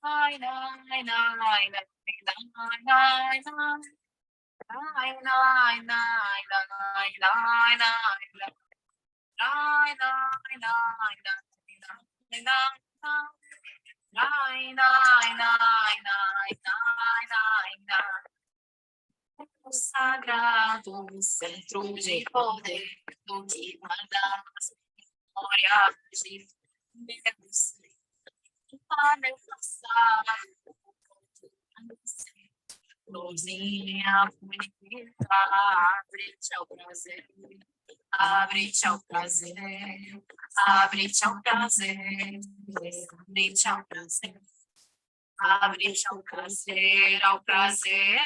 Nai, nai, nai, nai, nai, nai, nai. Nai, nai, nai, nai, nai, nai. Nai, nai, nai, nai, nai, nai. Nai, nai, nai, nai, nai, nai, nai. O sagrado centro de poder do que manda as memórias de Deus. Para eu passar, Luzinha bonita, abre-te ao prazer, abre-te ao prazer, abre-te ao prazer, abre-te ao prazer, abre-te ao prazer, ao prazer.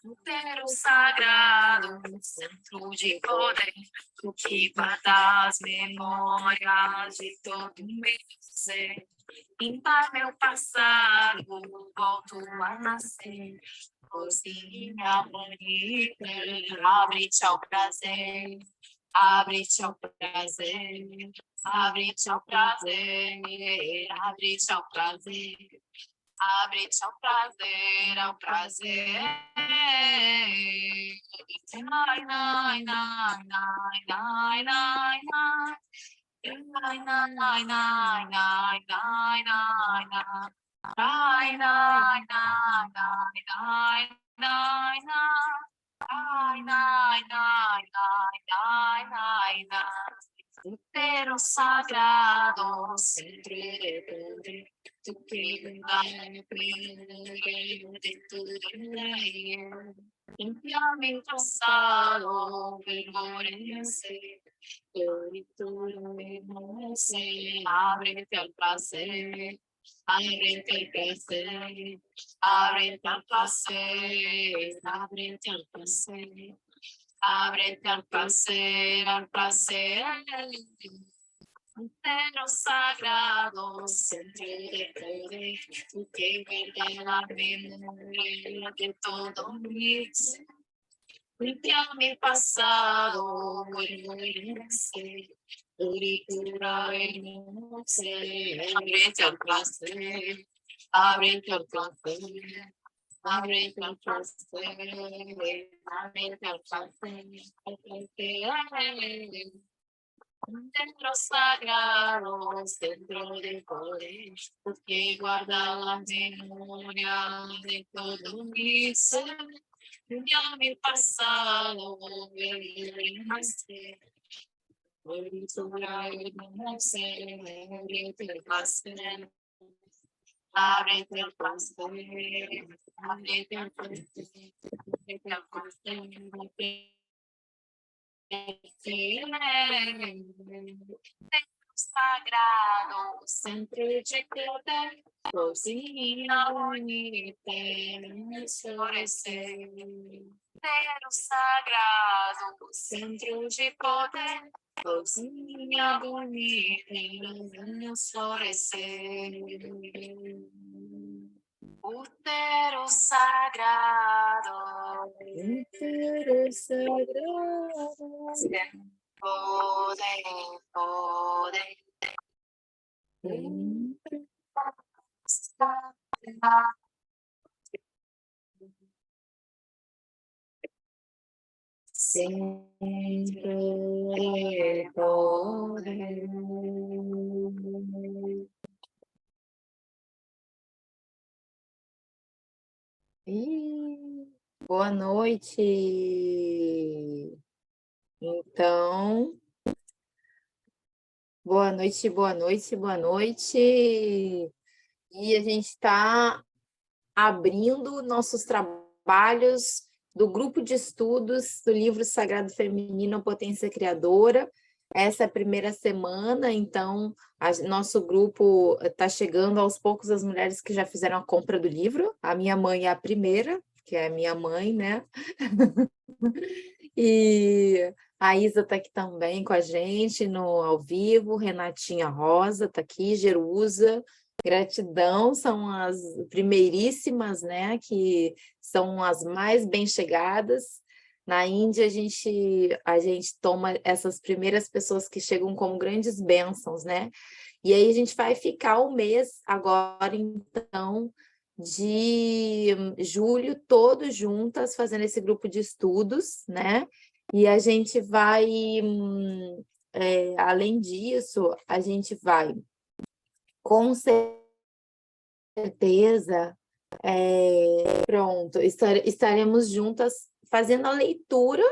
Útero sagrado, centro de poder, o que guarda as memórias de todo meu ser. Limpar meu passado, volto a nascer. Cozinha bonita, abre-te ao prazer, abre-te ao prazer, abre-te ao prazer, abre-te ao prazer. Abre-te ao prazer, ao prazer. Nai, nai, nai, nai, nai, nai, nai. Nai, nai, nai, nai, nai, nai, nai. Nai, nai, nai, nai, nai, nai, nai. Nai, nai, nai, nai, nai, nai, nai. Útero sagrado, sempre de poder. Tu que vai primeiro de tudo, limpia mi pasado, vergüenza, todo me sé, ábrete al placer, ábrete al placer, ábrete al placer, ábrete al placer. Ábrete al placer, al placer. Útero sagrado, centro de poder, tú que guardas la memoria de todo mi ser. Limpia mi pasado, vergüenza, puritura, hermosa, ábrete al placer, ábrete al placer. Abre el placer, abre el placer, dentro sagrado, centro de poder, porque guarda la memoria de todo mi ser, ya mi pasado, puritura, hermosa, abre el placer. Ábrete al placer, ábrete al placer, ábrete al placer, sagrado, centro de poder, cozinha bonita, florescer. Útero sagrado, centro de poder, cozinha bonita, florescer. Útero sagrado, Útero sagrado, poder, poder. centro de poder. Boa noite. Então, boa noite, boa noite, boa noite. E a gente está abrindo nossos trabalhos do grupo de estudos do livro Sagrado Feminino, a Potência Criadora. Essa é a primeira semana, então nosso grupo está chegando aos poucos as mulheres que já fizeram a compra do livro. A minha mãe é a primeira, que é a minha mãe, né? E a Isa está aqui também com a gente no ao vivo, Renatinha Rosa está aqui, Jerusa, gratidão, são as primeiríssimas, né? Que são as mais bem chegadas. Na Índia, a gente toma essas primeiras pessoas que chegam como grandes bênçãos, né? E aí a gente vai ficar o mês agora, então, de julho, todos juntas, fazendo esse grupo de estudos, né? E a gente vai, além disso, a gente vai, com certeza, pronto, estaremos juntas fazendo a leitura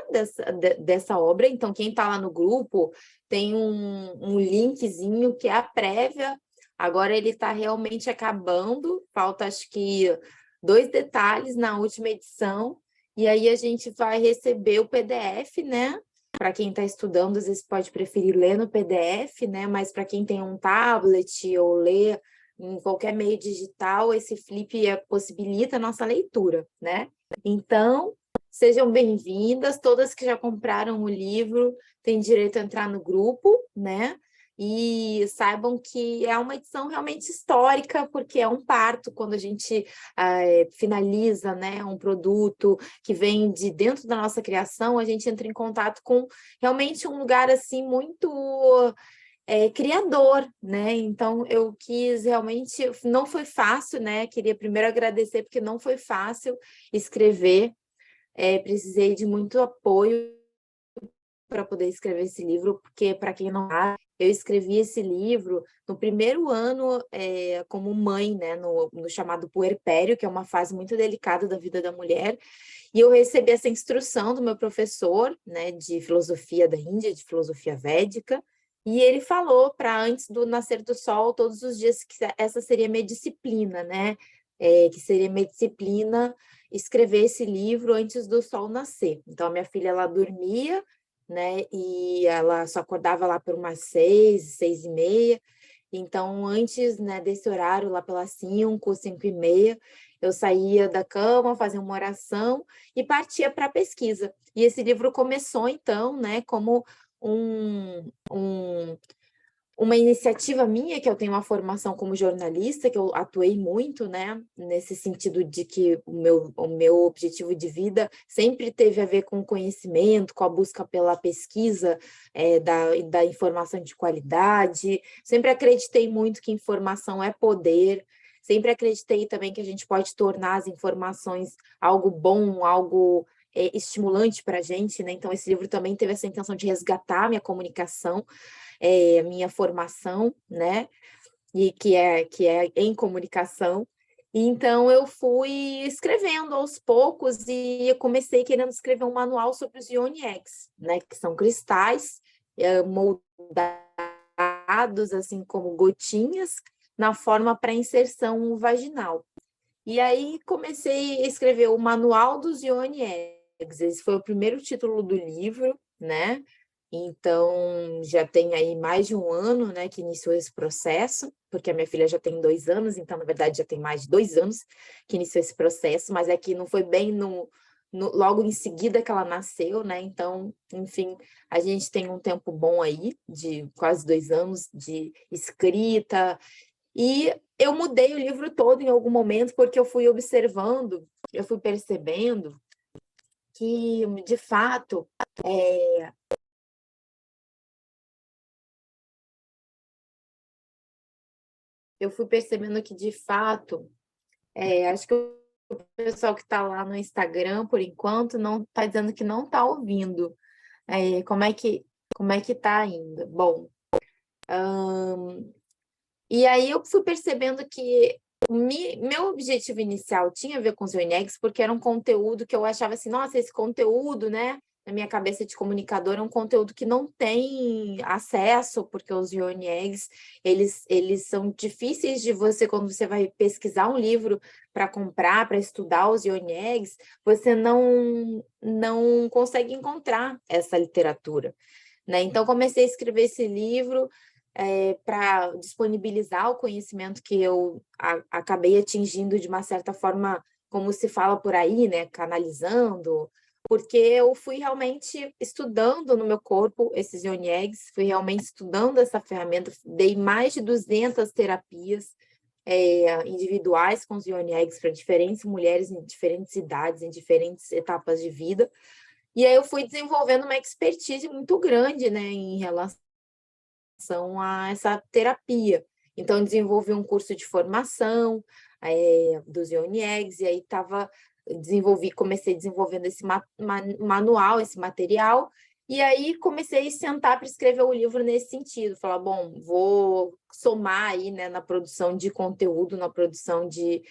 dessa obra. Então, quem está lá no grupo tem um linkzinho que é a prévia. Agora ele está realmente acabando, falta acho que 2 detalhes na última edição, e aí a gente vai receber o PDF, né? Para quem está estudando, às vezes pode preferir ler no PDF, né? Mas para quem tem um tablet ou ler em qualquer meio digital, esse flip possibilita a nossa leitura, né? Então, sejam bem-vindas, todas que já compraram o livro têm direito a entrar no grupo, né? E saibam que é uma edição realmente histórica, porque é um parto quando a gente finaliza, né, um produto que vem de dentro da nossa criação, a gente entra em contato com realmente um lugar assim muito criador, né? Então eu quis realmente, não foi fácil, né? Queria primeiro agradecer porque não foi fácil escrever, precisei de muito apoio para poder escrever esse livro, porque para quem não sabe, eu escrevi esse livro no primeiro ano como mãe, né? No chamado puerpério, que é uma fase muito delicada da vida da mulher. E eu recebi essa instrução do meu professor, né, de filosofia da Índia, de filosofia védica, e ele falou para antes do nascer do sol, todos os dias, que essa seria minha disciplina, né? Que seria minha disciplina escrever esse livro antes do sol nascer. Então, a minha filha, ela dormia, né? E ela só acordava lá por umas 6, 6h30. Então, antes, né, desse horário, lá pelas 5, 5h30, eu saía da cama, fazia uma oração e partia para a pesquisa. E esse livro começou, então, né, como uma iniciativa minha, que eu tenho uma formação como jornalista, que eu atuei muito, né, nesse sentido de que o meu objetivo de vida sempre teve a ver com o conhecimento, com a busca pela pesquisa da informação de qualidade. Sempre acreditei muito que informação é poder. Sempre acreditei também que a gente pode tornar as informações algo bom, algo estimulante para a gente, né? Então, esse livro também teve essa intenção de resgatar a minha comunicação, minha formação, né? E que é em comunicação. E então eu fui escrevendo aos poucos e eu comecei querendo escrever um manual sobre os Ioni Eggs, né? Que são cristais moldados assim como gotinhas na forma para inserção vaginal. E aí comecei a escrever o Manual dos Ioni Eggs. Esse foi o primeiro título do livro, né? Então, já tem aí mais de um ano, né, que iniciou esse processo, porque a minha filha já tem 2 anos, então, na verdade, já tem mais de 2 anos que iniciou esse processo, mas é que não foi bem logo em seguida que ela nasceu, né? Então, enfim, a gente tem um tempo bom aí, de quase 2 anos de escrita, e eu mudei o livro todo em algum momento, porque eu fui observando, eu fui percebendo que, de fato, acho que o pessoal que está lá no Instagram, por enquanto, não está dizendo que não está ouvindo. Como é que está ainda? Bom, e aí eu fui percebendo que meu objetivo inicial tinha a ver com os Eggs, porque era um conteúdo que eu achava assim, nossa, esse conteúdo, né, na minha cabeça de comunicador, é um conteúdo que não tem acesso, porque os Eggs, eles são difíceis de você, quando você vai pesquisar um livro para comprar, para estudar os Eggs, você não consegue encontrar essa literatura, né? Então, comecei a escrever esse livro para disponibilizar o conhecimento que eu acabei atingindo de uma certa forma, como se fala por aí, né, canalizando, porque eu fui realmente estudando no meu corpo esses Ioni Eggs, fui realmente estudando essa ferramenta, dei mais de 200 terapias individuais com os Ioni Eggs para diferentes mulheres em diferentes idades, em diferentes etapas de vida, E aí eu fui desenvolvendo uma expertise muito grande, né, em relação a essa terapia. Então, desenvolvi um curso de formação dos IONIEGs, e aí comecei desenvolvendo esse manual, esse material, e aí comecei a sentar para escrever o livro nesse sentido, falar, bom, vou somar aí, né, na produção de conteúdo, na produção de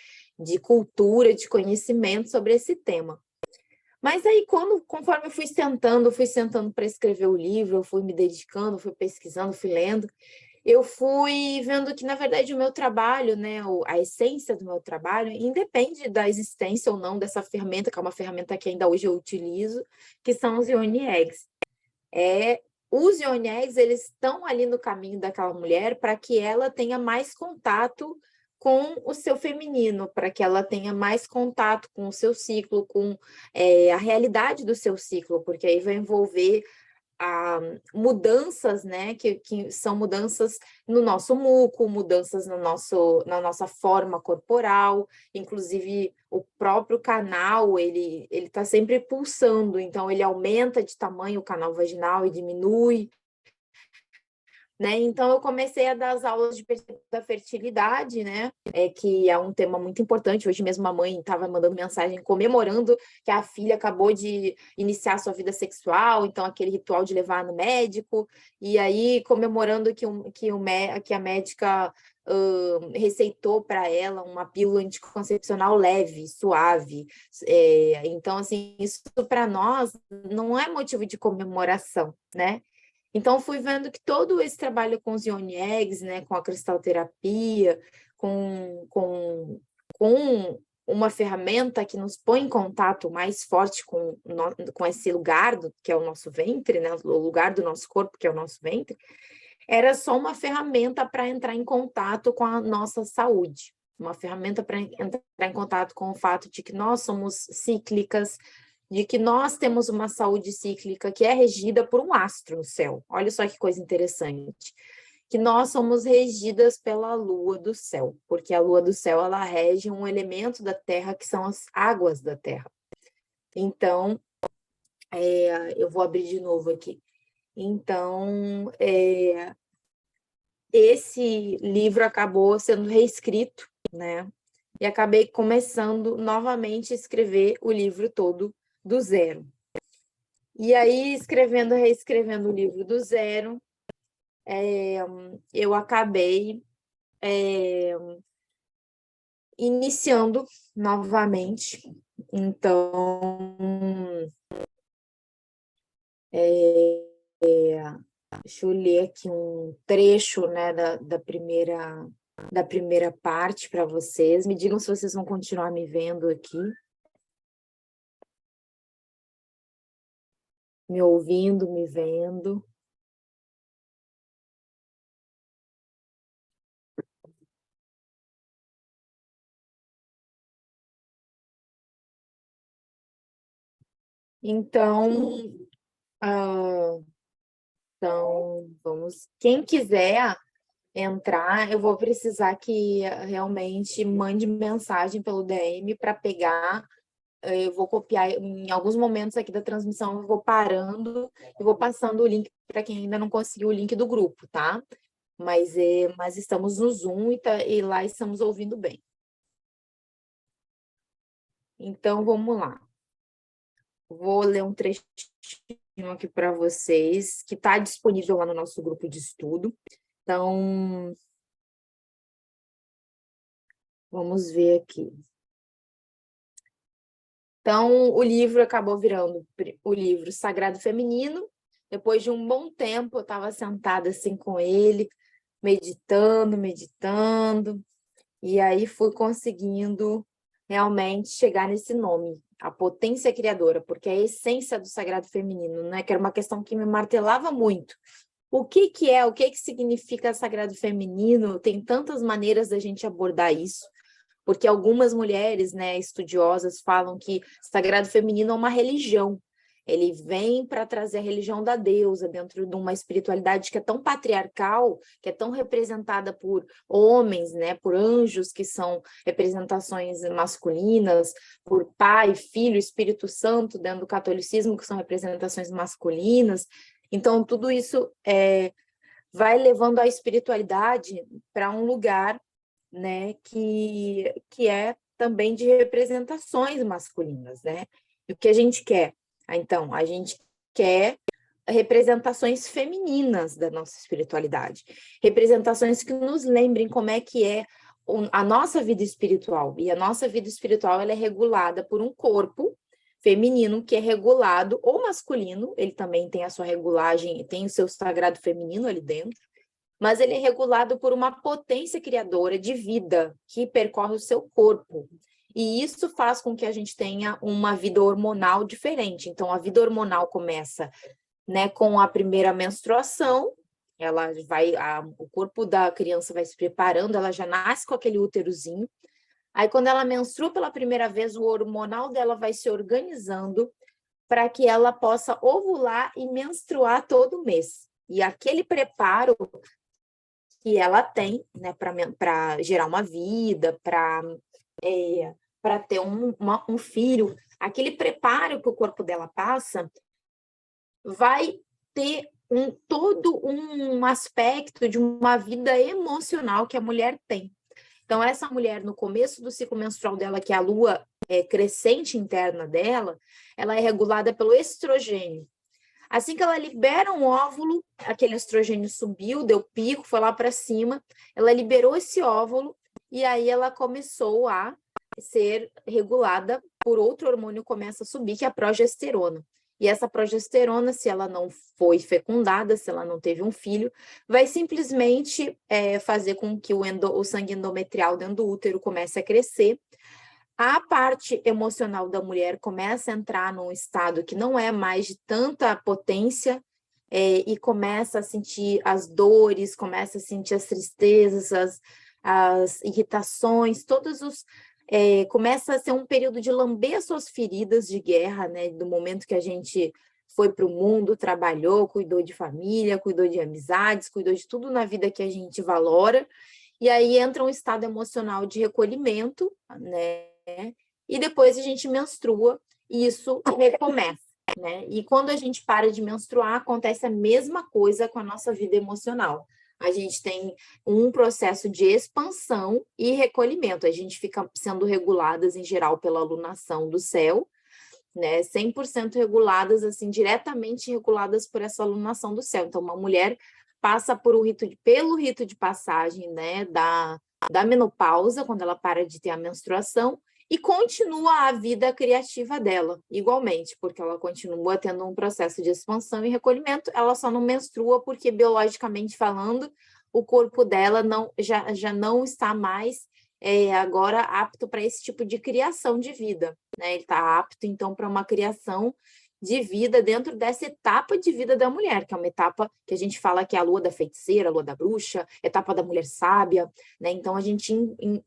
cultura, de conhecimento sobre esse tema. Mas aí, conforme eu fui sentando para escrever o livro, eu fui me dedicando, fui pesquisando, fui lendo, eu fui vendo que, na verdade, o meu trabalho, né, a essência do meu trabalho, independe da existência ou não dessa ferramenta, que é uma ferramenta que ainda hoje eu utilizo, que são os Ioni Eggs. Os Ioni Eggs, eles estão ali no caminho daquela mulher para que ela tenha mais contato com o seu feminino, para que ela tenha mais contato com o seu ciclo, com a realidade do seu ciclo, porque aí vai envolver mudanças, né, que são mudanças no nosso muco, mudanças na nossa forma corporal, inclusive o próprio canal, ele está sempre pulsando, então ele aumenta de tamanho o canal vaginal e diminui, né? Então, eu comecei a dar as aulas de perspectiva da fertilidade, né? Que é um tema muito importante. Hoje mesmo a mãe estava mandando mensagem comemorando que a filha acabou de iniciar sua vida sexual, então aquele ritual de levar no médico, e aí comemorando que a médica receitou para ela uma pílula anticoncepcional leve, suave. Então, assim, isso para nós não é motivo de comemoração, né? Então, fui vendo que todo esse trabalho com os Ioni Eggs, né, com a cristalterapia, com uma ferramenta que nos põe em contato mais forte com esse lugar, que é o nosso ventre, né, o lugar do nosso corpo, que é o nosso ventre, era só uma ferramenta para entrar em contato com a nossa saúde, uma ferramenta para entrar em contato com o fato de que nós somos cíclicas, de que nós temos uma saúde cíclica que é regida por um astro no céu. Olha só que coisa interessante. Que nós somos regidas pela lua do céu, porque a lua do céu ela rege um elemento da terra que são as águas da terra. Então, eu vou abrir de novo aqui. Então, esse livro acabou sendo reescrito, né? E acabei começando novamente a escrever o livro todo do zero. E aí, reescrevendo o livro do zero, eu acabei iniciando novamente. Então, deixa eu ler aqui um trecho, né, da primeira parte para vocês. Me digam se vocês vão continuar me vendo aqui. Me ouvindo, me vendo. Então, quem quiser entrar, eu vou precisar que realmente mande mensagem pelo DM para pegar. Eu vou copiar em alguns momentos aqui da transmissão, eu vou parando e vou passando o link para quem ainda não conseguiu o link do grupo, tá? Mas estamos no Zoom e lá estamos ouvindo bem. Então, vamos lá. Vou ler um trechinho aqui para vocês, que está disponível lá no nosso grupo de estudo. Então, vamos ver aqui. Então, o livro acabou virando o livro Sagrado Feminino. Depois de um bom tempo, eu estava sentada assim com ele, meditando, e aí fui conseguindo realmente chegar nesse nome, a potência criadora, porque é a essência do Sagrado Feminino, né? Que era uma questão que me martelava muito. O que significa Sagrado Feminino? Tem tantas maneiras da gente abordar isso, porque algumas mulheres, né, estudiosas falam que Sagrado Feminino é uma religião, Ele vem para trazer a religião da deusa dentro de uma espiritualidade que é tão patriarcal, que é tão representada por homens, né, por anjos, que são representações masculinas, por Pai, Filho, Espírito Santo, dentro do catolicismo, que são representações masculinas. Então, tudo isso vai levando a espiritualidade para um lugar, né, que é também de representações masculinas, né? E o que a gente quer? Então, a gente quer representações femininas da nossa espiritualidade, representações que nos lembrem como é que é a nossa vida espiritual. E a nossa vida espiritual ela é regulada por um corpo feminino que é regulado, ou masculino, ele também tem a sua regulagem, tem o seu sagrado feminino ali dentro, mas ele é regulado por uma potência criadora de vida que percorre o seu corpo. E isso faz com que a gente tenha uma vida hormonal diferente. Então, a vida hormonal começa, né, com a primeira menstruação, o corpo da criança vai se preparando, ela já nasce com aquele úterozinho. Aí, quando ela menstrua pela primeira vez, o hormonal dela vai se organizando para que ela possa ovular e menstruar todo mês. E aquele preparo que ela tem, né, para gerar uma vida, para ter um filho, aquele preparo que o corpo dela passa vai ter todo um aspecto de uma vida emocional que a mulher tem. Então, essa mulher, no começo do ciclo menstrual dela, que é a lua crescente interna dela, ela é regulada pelo estrogênio. Assim que ela libera um óvulo, aquele estrogênio subiu, deu pico, foi lá para cima, ela liberou esse óvulo e aí ela começou a ser regulada por outro hormônio que começa a subir, que é a progesterona. E essa progesterona, se ela não foi fecundada, se ela não teve um filho, vai simplesmente fazer com que o sangue endometrial dentro do útero comece a crescer. A parte emocional da mulher começa a entrar num estado que não é mais de tanta potência e começa a sentir as dores, começa a sentir as tristezas, as irritações, começa a ser um período de lamber as suas feridas de guerra, né? Do momento que a gente foi para o mundo, trabalhou, cuidou de família, cuidou de amizades, cuidou de tudo na vida que a gente valora, e aí entra um estado emocional de recolhimento, né? E depois a gente menstrua e isso recomeça, né? E quando a gente para de menstruar, acontece a mesma coisa com a nossa vida emocional. A gente tem um processo de expansão e recolhimento. A gente fica sendo reguladas, em geral, pela alunação do céu, né? 100% reguladas, assim, diretamente reguladas por essa alunação do céu. Então, uma mulher passa pelo rito de passagem, né, da menopausa, quando ela para de ter a menstruação, e continua a vida criativa dela, igualmente, porque ela continua tendo um processo de expansão e recolhimento, ela só não menstrua porque, biologicamente falando, o corpo dela já não está mais agora apto para esse tipo de criação de vida, né? Ele está apto, então, para uma criação de vida dentro dessa etapa de vida da mulher, que é uma etapa que a gente fala que é a lua da feiticeira, a lua da bruxa, etapa da mulher sábia, né? Então a gente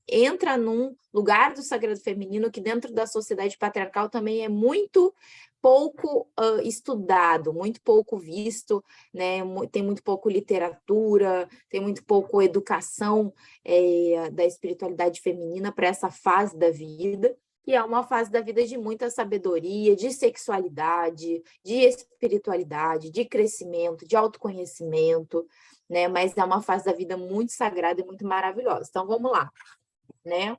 entra num lugar do sagrado feminino que dentro da sociedade patriarcal também é muito pouco estudado, muito pouco visto, né? Tem muito pouco literatura, tem muito pouco educação da espiritualidade feminina para essa fase da vida. E é uma fase da vida de muita sabedoria, de sexualidade, de espiritualidade, de crescimento, de autoconhecimento, né? Mas é uma fase da vida muito sagrada e muito maravilhosa. Então, vamos lá, né?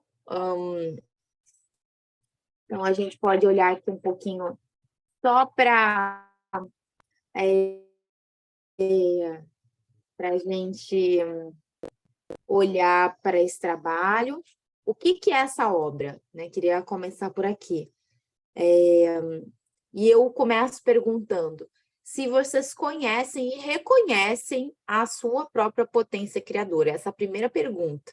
Então, a gente pode olhar aqui um pouquinho só para a gente olhar para esse trabalho. O que é essa obra? Né? Queria começar por aqui. E eu começo perguntando se vocês conhecem e reconhecem a sua própria potência criadora. Essa é a primeira pergunta.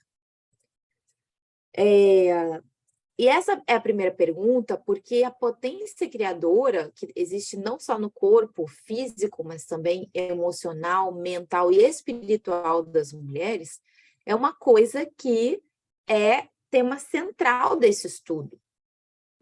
E essa é a primeira pergunta porque a potência criadora, que existe não só no corpo físico, mas também emocional, mental e espiritual das mulheres, é uma coisa que é tema central desse estudo.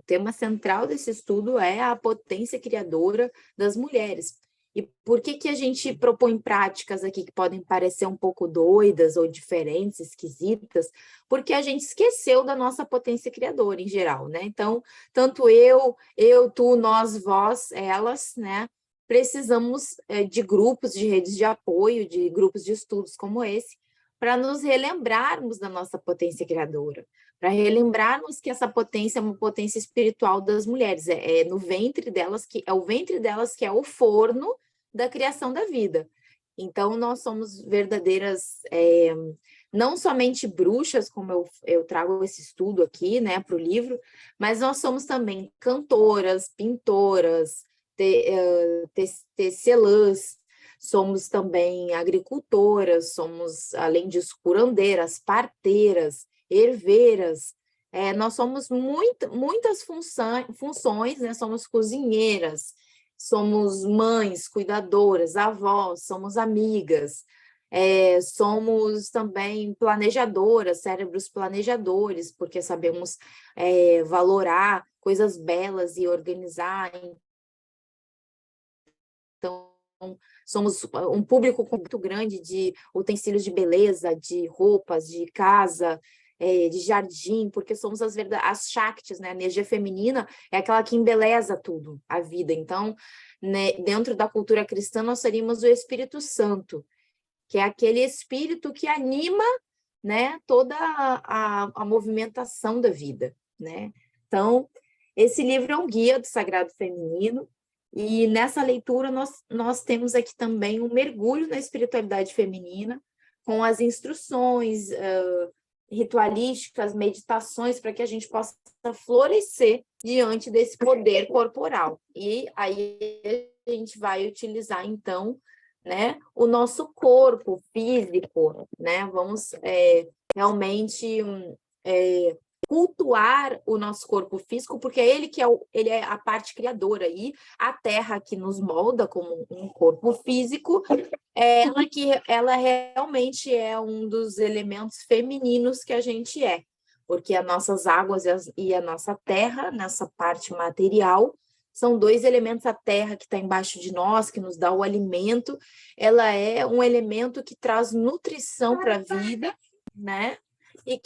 tema central desse estudo é a potência criadora das mulheres. E por que a gente propõe práticas aqui que podem parecer um pouco doidas ou diferentes, esquisitas? Porque a gente esqueceu da nossa potência criadora em geral, né? Então, tanto eu, tu, nós, vós, elas, né? Precisamos de grupos, de redes de apoio, de grupos de estudos como esse, para nos relembrarmos da nossa potência criadora, para relembrarmos que essa potência é uma potência espiritual das mulheres, é no ventre delas que é o ventre delas que é o forno da criação da vida. Então, nós somos verdadeiras, não somente bruxas, como eu trago esse estudo aqui, né, para o livro, mas nós somos também cantoras, pintoras, tecelãs, somos também agricultoras, somos, além disso, curandeiras, parteiras, herveiras, nós somos muitas funções, né? Somos cozinheiras, somos mães, cuidadoras, avós, somos amigas, somos também planejadoras, cérebros planejadores, porque sabemos valorar coisas belas e organizar. Então, somos um público muito grande de utensílios de beleza, de roupas, de casa, de jardim, porque somos as Shaktis, né? A energia feminina é aquela que embeleza tudo, a vida. Então, né, dentro da cultura cristã, nós seríamos o Espírito Santo, que é aquele espírito que anima, né, toda a movimentação da vida, né? Então, esse livro é um guia do sagrado feminino, e nessa leitura nós temos aqui também um mergulho na espiritualidade feminina, com as instruções ritualísticas, meditações, para que a gente possa florescer diante desse poder corporal. E aí a gente vai utilizar, então, né, o nosso corpo físico, né? Vamos realmente cultuar o nosso corpo físico, porque é ele que ele é a parte criadora, e a terra que nos molda como um corpo físico, ela realmente é um dos elementos femininos que a gente é, porque as nossas águas e a nossa terra, nessa parte material, são dois elementos. A terra que está embaixo de nós, que nos dá o alimento, ela é um elemento que traz nutrição para a vida, né? E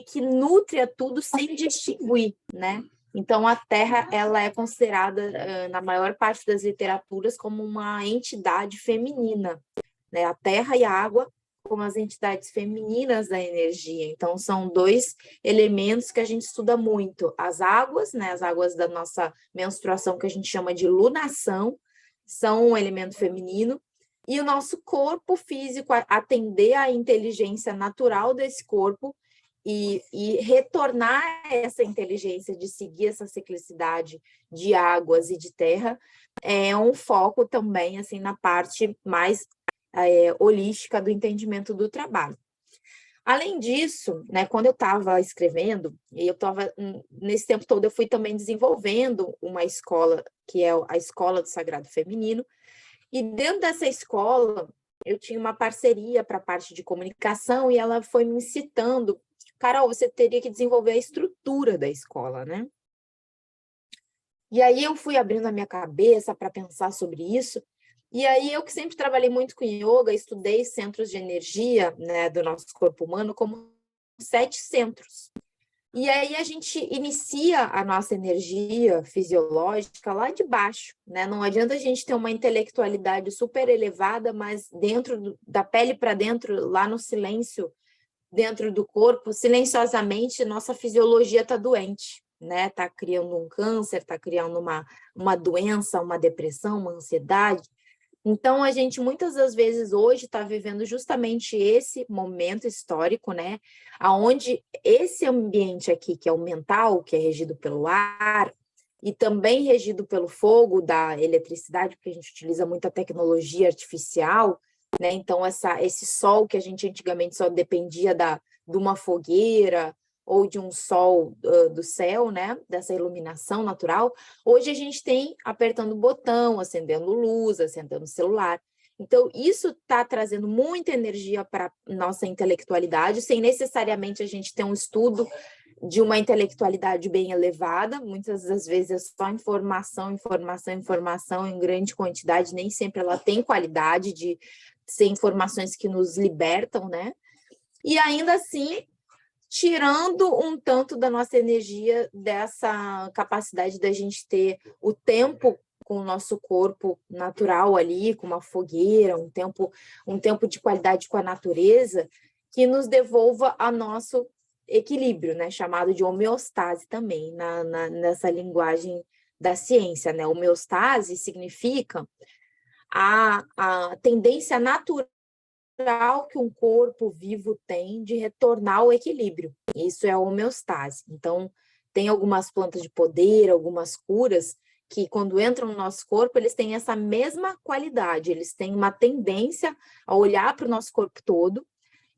que nutre a tudo sem distinguir, né? Então, a Terra, ela é considerada, na maior parte das literaturas, como uma entidade feminina, né? A Terra e a água como as entidades femininas da energia. Então, são dois elementos que a gente estuda muito. As águas, né? As águas da nossa menstruação, que a gente chama de lunação, são um elemento feminino, e o nosso corpo físico, atender à inteligência natural desse corpo, e retornar essa inteligência de seguir essa ciclicidade de águas e de terra, é um foco também assim na parte mais holística do entendimento do trabalho. Além disso, né, quando eu estava escrevendo, e eu estava nesse tempo todo, eu fui também desenvolvendo uma escola, que é a Escola do Sagrado Feminino, e dentro dessa escola eu tinha uma parceria para a parte de comunicação, e ela foi me incitando: Carol, você teria que desenvolver a estrutura da escola, né? E aí eu fui abrindo a minha cabeça para pensar sobre isso, e aí eu que sempre trabalhei muito com yoga, estudei centros de energia, né, do nosso corpo humano como 7 centros. E aí a gente inicia a nossa energia fisiológica lá de baixo, né? Não adianta a gente ter uma intelectualidade super elevada, mas dentro da pele para dentro, lá no silêncio, dentro do corpo, silenciosamente, nossa fisiologia está doente, né? Está criando um câncer, está criando uma doença, uma depressão, uma ansiedade. Então, a gente, muitas das vezes, hoje está vivendo justamente esse momento histórico, né? Onde esse ambiente aqui, que é o mental, que é regido pelo ar, e também regido pelo fogo, da eletricidade, porque a gente utiliza muita tecnologia artificial, né? Então, esse sol que a gente antigamente só dependia de uma fogueira ou de um sol do céu, né? Dessa iluminação natural, hoje a gente tem apertando o botão, acendendo luz, acendendo o celular. Então, isso está trazendo muita energia para a nossa intelectualidade, sem necessariamente a gente ter um estudo de uma intelectualidade bem elevada, muitas das vezes é só informação, informação, informação em grande quantidade, nem sempre ela tem qualidade de ser informações que nos libertam, né? E ainda assim, tirando um tanto da nossa energia dessa capacidade da gente ter o tempo com o nosso corpo natural ali, com uma fogueira, um tempo de qualidade com a natureza, que nos devolva a nosso equilíbrio, né? Chamado de homeostase também, nessa linguagem da ciência, né? Homeostase significa a tendência natural que um corpo vivo tem de retornar ao equilíbrio. Isso é a homeostase. Então, tem algumas plantas de poder, algumas curas, que quando entram no nosso corpo, eles têm essa mesma qualidade, eles têm uma tendência a olhar para o nosso corpo todo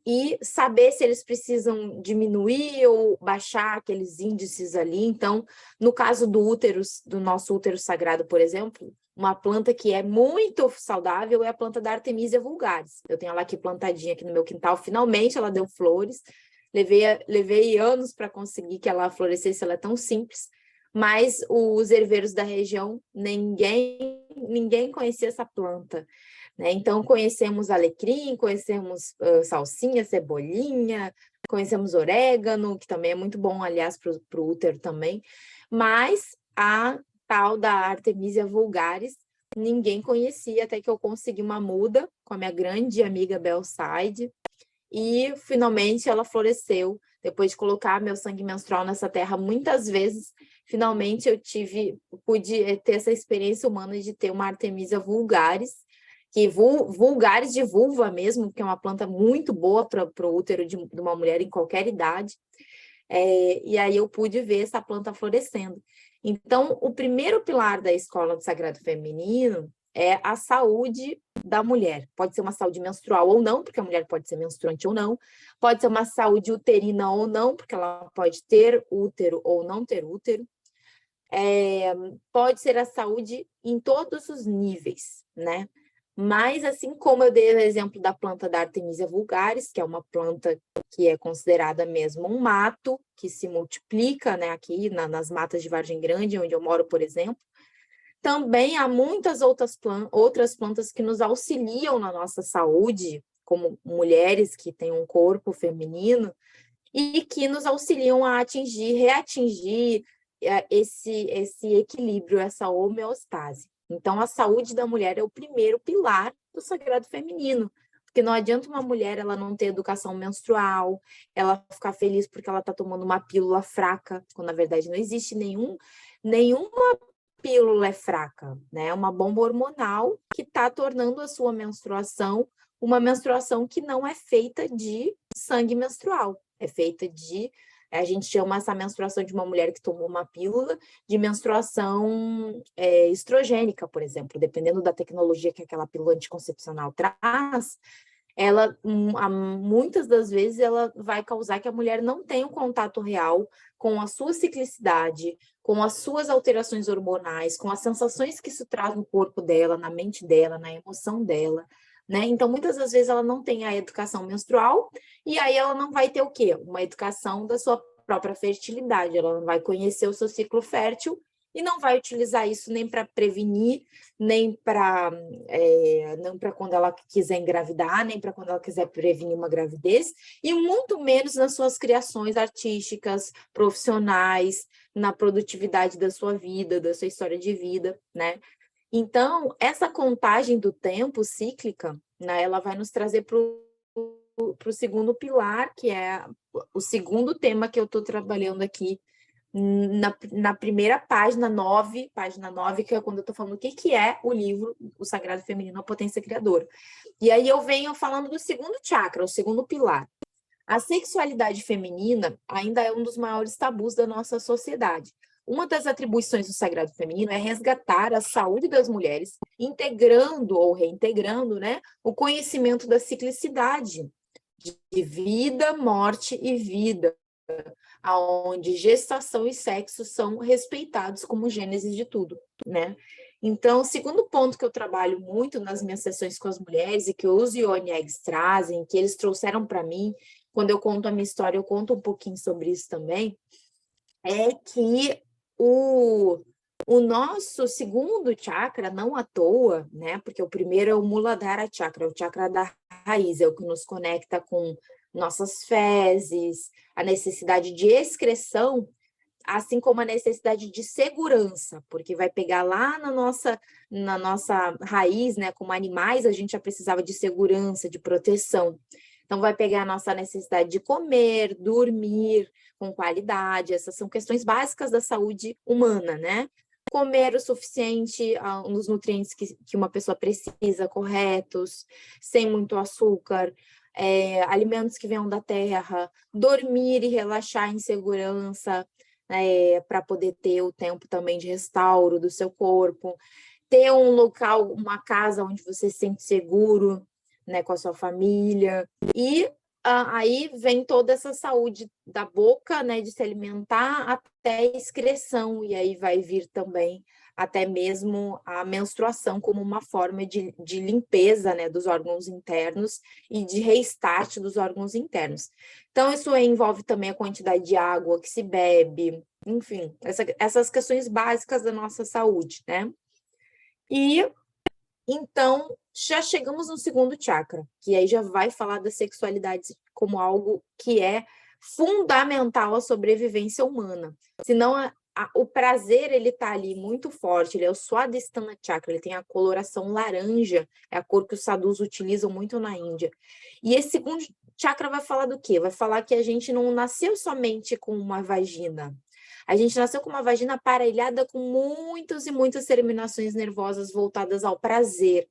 e saber se eles precisam diminuir ou baixar aqueles índices ali. Então, no caso do útero, do nosso útero sagrado, por exemplo, uma planta que é muito saudável é a planta da Artemisia vulgaris. Eu tenho ela aqui plantadinha aqui no meu quintal, finalmente ela deu flores. Levei anos para conseguir que ela florescesse, ela é tão simples, mas os herveiros da região, ninguém conhecia essa planta, né? Então, conhecemos alecrim, conhecemos salsinha, cebolinha, conhecemos orégano, que também é muito bom, aliás, para o útero também, mas a tal da Artemisia vulgaris ninguém conhecia, até que eu consegui uma muda com a minha grande amiga Belside, e finalmente ela floresceu. Depois de colocar meu sangue menstrual nessa terra muitas vezes, finalmente eu pude ter essa experiência humana de ter uma Artemisia vulgaris, que vulgaris de vulva mesmo, que é uma planta muito boa para o útero de uma mulher em qualquer idade. E aí eu pude ver essa planta florescendo. Então, o primeiro pilar da Escola do Sagrado Feminino é a saúde da mulher. Pode ser uma saúde menstrual ou não, porque a mulher pode ser menstruante ou não. Pode ser uma saúde uterina ou não, porque ela pode ter útero ou não ter útero. Pode ser a saúde em todos os níveis, né? Mas, assim como eu dei o exemplo da planta da Artemisia vulgaris, que é uma planta que é considerada mesmo um mato, que se multiplica, né, aqui nas matas de Vargem Grande, onde eu moro, por exemplo, também há muitas outras plantas que nos auxiliam na nossa saúde, como mulheres que têm um corpo feminino, e que nos auxiliam a reatingir esse equilíbrio, essa homeostase. Então, a saúde da mulher é o primeiro pilar do sagrado feminino, porque não adianta uma mulher ela não ter educação menstrual, ela ficar feliz porque ela está tomando uma pílula fraca, quando na verdade não existe nenhuma pílula é fraca, né? É uma bomba hormonal que está tornando a sua menstruação uma menstruação que não é feita de sangue menstrual, é feita de... A gente chama essa menstruação de uma mulher que tomou uma pílula de menstruação estrogênica, por exemplo. Dependendo da tecnologia que aquela pílula anticoncepcional traz, ela, muitas das vezes, ela vai causar que a mulher não tenha um contato real com a sua ciclicidade, com as suas alterações hormonais, com as sensações que isso traz no corpo dela, na mente dela, na emoção dela, né? Então, muitas das vezes ela não tem a educação menstrual e aí ela não vai ter o quê? Uma educação da sua própria fertilidade, ela não vai conhecer o seu ciclo fértil e não vai utilizar isso nem para prevenir, nem para quando ela quiser engravidar, nem para quando ela quiser prevenir uma gravidez, e muito menos nas suas criações artísticas, profissionais, na produtividade da sua vida, da sua história de vida, né? Então, essa contagem do tempo cíclica, né, ela vai nos trazer para o segundo pilar, que é o segundo tema que eu estou trabalhando aqui na primeira página 9, que é quando eu estou falando o que é o livro O Sagrado Feminino, a Potência Criadora. E aí eu venho falando do segundo chakra, o segundo pilar. A sexualidade feminina ainda é um dos maiores tabus da nossa sociedade. Uma das atribuições do sagrado feminino é resgatar a saúde das mulheres, integrando ou reintegrando, né, o conhecimento da ciclicidade de vida, morte e vida, aonde gestação e sexo são respeitados como gênese de tudo, né? Então, o segundo ponto que eu trabalho muito nas minhas sessões com as mulheres e que os Yoni Eggs trazem, que eles trouxeram para mim quando eu conto a minha história, eu conto um pouquinho sobre isso também, é que o nosso segundo chakra, não à toa, né? Porque o primeiro é o Muladhara Chakra, o chakra da raiz, é o que nos conecta com nossas fezes, a necessidade de excreção, assim como a necessidade de segurança, porque vai pegar lá na nossa raiz, né? Como animais, a gente já precisava de segurança, de proteção. Então, vai pegar a nossa necessidade de comer, dormir com qualidade, essas são questões básicas da saúde humana, né? Comer o suficiente, os nutrientes que uma pessoa precisa, corretos, sem muito açúcar, alimentos que venham da terra, dormir e relaxar em segurança, para poder ter o tempo também de restauro do seu corpo, ter um local, uma casa onde você se sente seguro, né, com a sua família, e aí vem toda essa saúde da boca, né, de se alimentar até a excreção, e aí vai vir também até mesmo a menstruação como uma forma de limpeza, né, dos órgãos internos e de restart dos órgãos internos. Então, isso envolve também a quantidade de água que se bebe, enfim, essas questões básicas da nossa saúde, né? E então, já chegamos no segundo chakra, que aí já vai falar da sexualidade como algo que é fundamental à sobrevivência humana. Senão, o prazer, ele tá ali muito forte, ele é o Swadhisthana Chakra, ele tem a coloração laranja, é a cor que os sadhus utilizam muito na Índia. E esse segundo chakra vai falar do quê? Vai falar que a gente não nasceu somente com uma vagina, a gente nasceu com uma vagina aparelhada com muitas e muitas terminações nervosas voltadas ao prazer,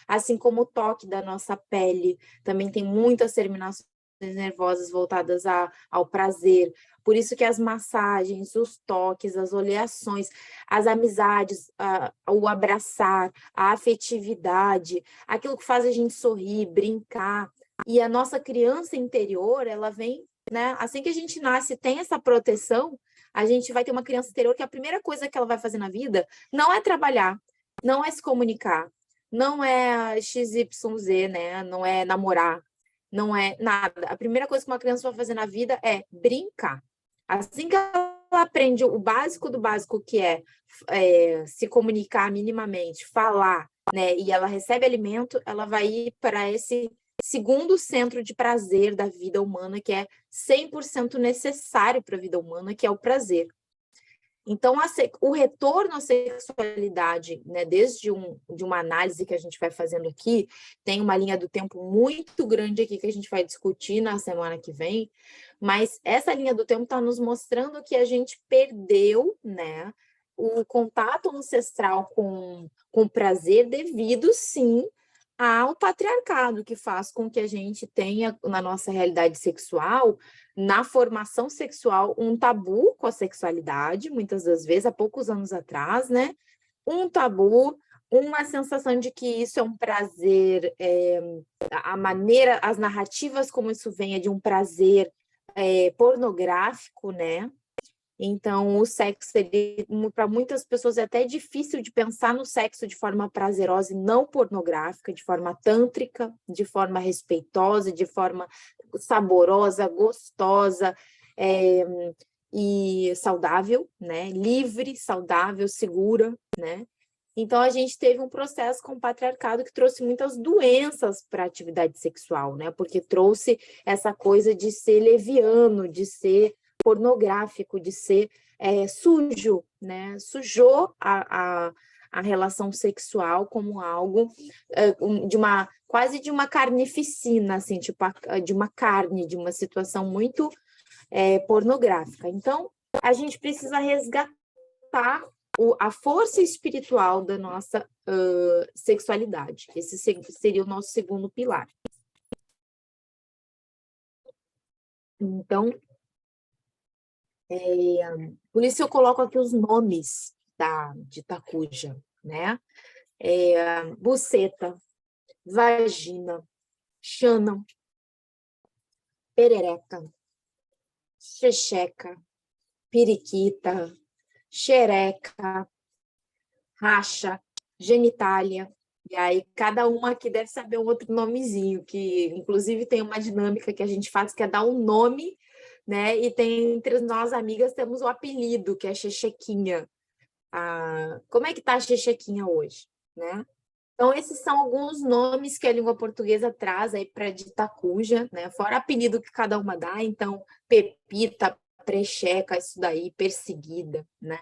assim como o toque da nossa pele também tem muitas terminações nervosas voltadas ao prazer. Por isso que as massagens, os toques, as oleações, as amizades, o abraçar, a afetividade, aquilo que faz a gente sorrir, brincar. E a nossa criança interior, ela vem, né? Assim que a gente nasce, tem essa proteção, a gente vai ter uma criança interior que a primeira coisa que ela vai fazer na vida não é trabalhar, não é se comunicar, não é XYZ, né? Não é namorar, não é nada. A primeira coisa que uma criança vai fazer na vida é brincar. Assim que ela aprende o básico do básico, que é se comunicar minimamente, falar, né? E ela recebe alimento, ela vai ir para esse segundo centro de prazer da vida humana, que é 100% necessário para a vida humana, que é o prazer. Então, o retorno à sexualidade, né, desde de uma análise que a gente vai fazendo aqui, tem uma linha do tempo muito grande aqui que a gente vai discutir na semana que vem, mas essa linha do tempo está nos mostrando que a gente perdeu, né, o contato ancestral com prazer devido, sim, ao patriarcado, que faz com que a gente tenha, na nossa realidade sexual, na formação sexual, um tabu com a sexualidade, muitas das vezes, há poucos anos atrás, né? Um tabu, uma sensação de que isso é um prazer, a maneira, as narrativas como isso vem é de um prazer pornográfico, né? Então, o sexo, para muitas pessoas, é até difícil de pensar no sexo de forma prazerosa e não pornográfica, de forma tântrica, de forma respeitosa, de forma saborosa, gostosa e saudável, né? Livre, saudável, segura, né? Então, a gente teve um processo com o patriarcado que trouxe muitas doenças para a atividade sexual, né? Porque trouxe essa coisa de ser leviano, de ser pornográfico, de ser sujo, né? Sujou a relação sexual como algo quase de uma carnificina, assim, tipo de uma carne, de uma situação muito pornográfica. Então, a gente precisa resgatar a força espiritual da nossa sexualidade. Esse seria o nosso segundo pilar. Então, por isso eu coloco aqui os nomes de Takuja, né? Buceta, vagina, xana, perereca, xexeca, periquita, xereca, racha, genitália, E aí, cada uma aqui deve saber um outro nomezinho, que inclusive tem uma dinâmica que a gente faz, que é dar um nome, né? E tem entre nós amigas temos o apelido, que é Chechequinha. Como é que tá a Chechequinha hoje, né? Então, esses são alguns nomes que a língua portuguesa traz aí para dita cuja, né? Fora apelido que cada uma dá, então, Pepita, Precheca, isso daí, perseguida, né?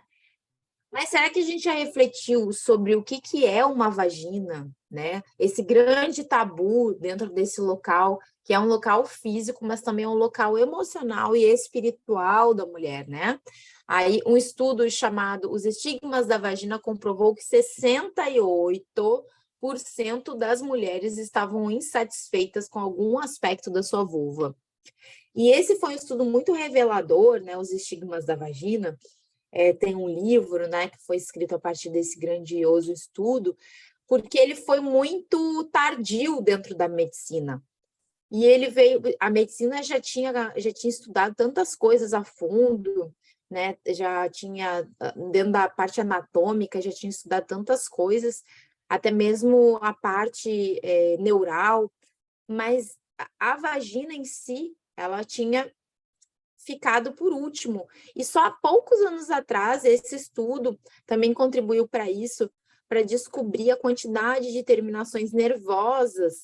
Mas será que a gente já refletiu sobre o que é uma vagina, né? Esse grande tabu dentro desse local, que é um local físico, mas também é um local emocional e espiritual da mulher, né? Aí, um estudo chamado Os Estigmas da Vagina comprovou que 68% das mulheres estavam insatisfeitas com algum aspecto da sua vulva. E esse foi um estudo muito revelador, né? Os Estigmas da Vagina, tem um livro, né, que foi escrito a partir desse grandioso estudo, porque ele foi muito tardio dentro da medicina. E ele veio, a medicina já tinha estudado tantas coisas a fundo, né? Já tinha, dentro da parte anatômica, já tinha estudado tantas coisas, até mesmo a parte neural, mas a vagina em si, ela tinha ficado por último. E só há poucos anos atrás, esse estudo também contribuiu para isso, para descobrir a quantidade de terminações nervosas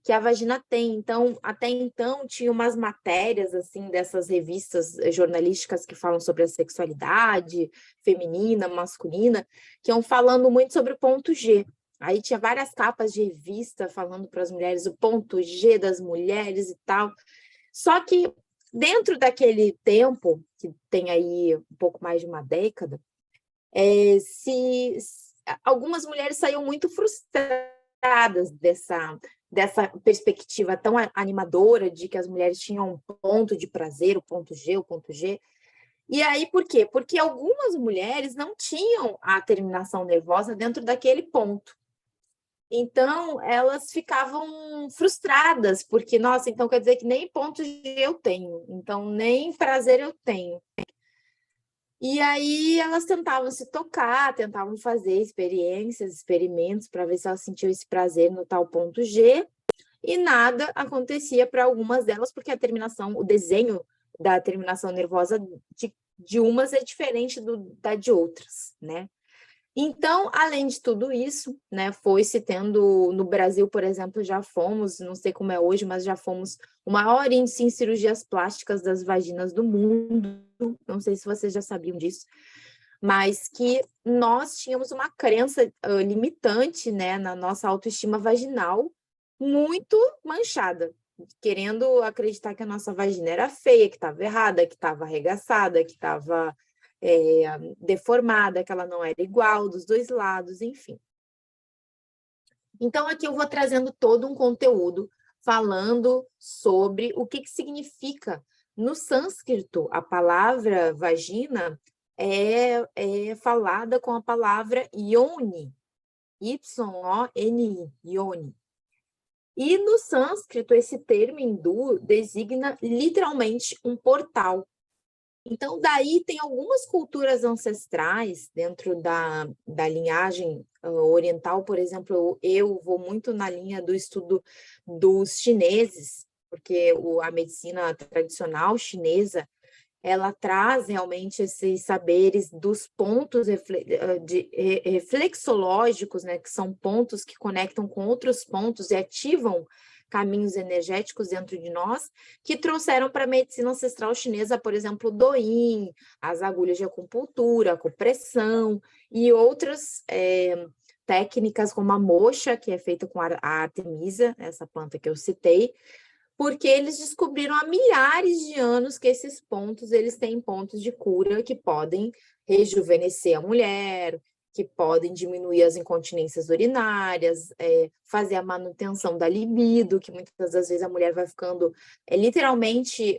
que a vagina tem. Então, até então, tinha umas matérias, assim, dessas revistas jornalísticas que falam sobre a sexualidade feminina, masculina, que iam falando muito sobre o ponto G. Aí tinha várias capas de revista falando para as mulheres o ponto G das mulheres e tal. Só que dentro daquele tempo, que tem aí um pouco mais de uma década, algumas mulheres saíram muito frustradas dessa perspectiva tão animadora de que as mulheres tinham um ponto de prazer, o ponto G, o ponto G. E aí, por quê? Porque algumas mulheres não tinham a terminação nervosa dentro daquele ponto. Então, elas ficavam frustradas, porque, nossa, então quer dizer que nem ponto G eu tenho, então nem prazer eu tenho. E aí elas tentavam se tocar, tentavam fazer experiências, experimentos para ver se elas sentiam esse prazer no tal ponto G, e nada acontecia para algumas delas, porque a terminação, o desenho da terminação nervosa de umas é diferente da de outras, né? Então, além de tudo isso, né, foi-se tendo, no Brasil, por exemplo, já fomos, não sei como é hoje, mas já fomos o maior índice em cirurgias plásticas das vaginas do mundo, não sei se vocês já sabiam disso, mas que nós tínhamos uma crença limitante, né, na nossa autoestima vaginal, muito manchada, querendo acreditar que a nossa vagina era feia, que estava errada, que estava arregaçada, que estava deformada, que ela não era igual dos dois lados, enfim. Então, aqui eu vou trazendo todo um conteúdo falando sobre o que significa. No sânscrito, a palavra vagina é falada com a palavra yoni, Y-O-N-I, yoni. E no sânscrito, esse termo hindu designa literalmente um portal. Então, daí tem algumas culturas ancestrais dentro da linhagem oriental, por exemplo, eu vou muito na linha do estudo dos chineses, porque a medicina tradicional chinesa, ela traz realmente esses saberes dos pontos reflexológicos, né, que são pontos que conectam com outros pontos e ativam caminhos energéticos dentro de nós, que trouxeram para a medicina ancestral chinesa, por exemplo, o Douyin, as agulhas de acupuntura, a acupressão e outras técnicas como a moxa, que é feita com a artemisa, essa planta que eu citei, porque eles descobriram há milhares de anos que esses pontos, eles têm pontos de cura que podem rejuvenescer a mulher, que podem diminuir as incontinências urinárias, fazer a manutenção da libido, que muitas das vezes a mulher vai ficando, literalmente,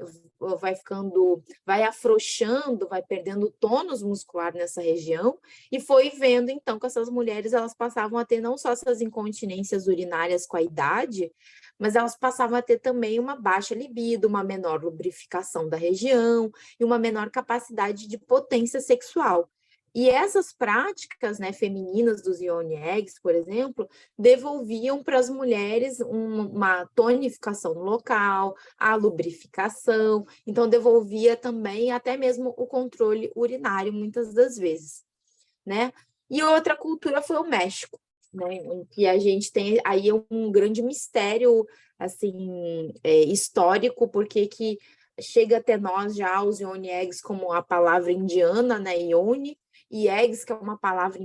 vai afrouxando, vai perdendo tônus muscular nessa região, e foi vendo, então, que essas mulheres, elas passavam a ter não só essas incontinências urinárias com a idade, mas elas passavam a ter também uma baixa libido, uma menor lubrificação da região e uma menor capacidade de potência sexual. E essas práticas, né, femininas dos yoni eggs, por exemplo, devolviam para as mulheres uma tonificação no local, a lubrificação, então devolvia também até mesmo o controle urinário, muitas das vezes, né? E outra cultura foi o México, né? Em que a gente tem aí um grande mistério, assim, histórico, porque que chega até nós já os yoni eggs como a palavra indiana, né? Yoni, e eggs, que é uma palavra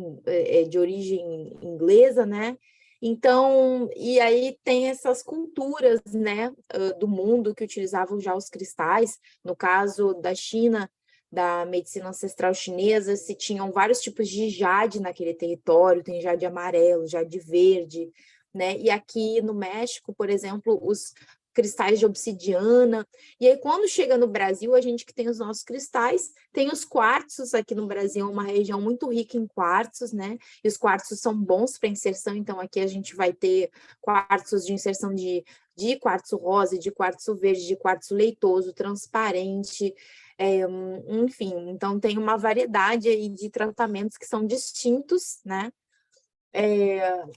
de origem inglesa, né? Então, e aí tem essas culturas, né, do mundo que utilizavam já os cristais, no caso da China, da medicina ancestral chinesa, se tinham vários tipos de jade naquele território, tem jade amarelo, jade verde, né? E aqui no México, por exemplo, os cristais de obsidiana. E aí, quando chega no Brasil, a gente que tem os nossos cristais, tem os quartzos. Aqui no Brasil é uma região muito rica em quartzos, né? E os quartzos são bons para inserção, então aqui a gente vai ter quartzos de inserção de quartzo rosa, de quartzo verde, de quartzo leitoso, transparente, enfim, então tem uma variedade aí de tratamentos que são distintos, né?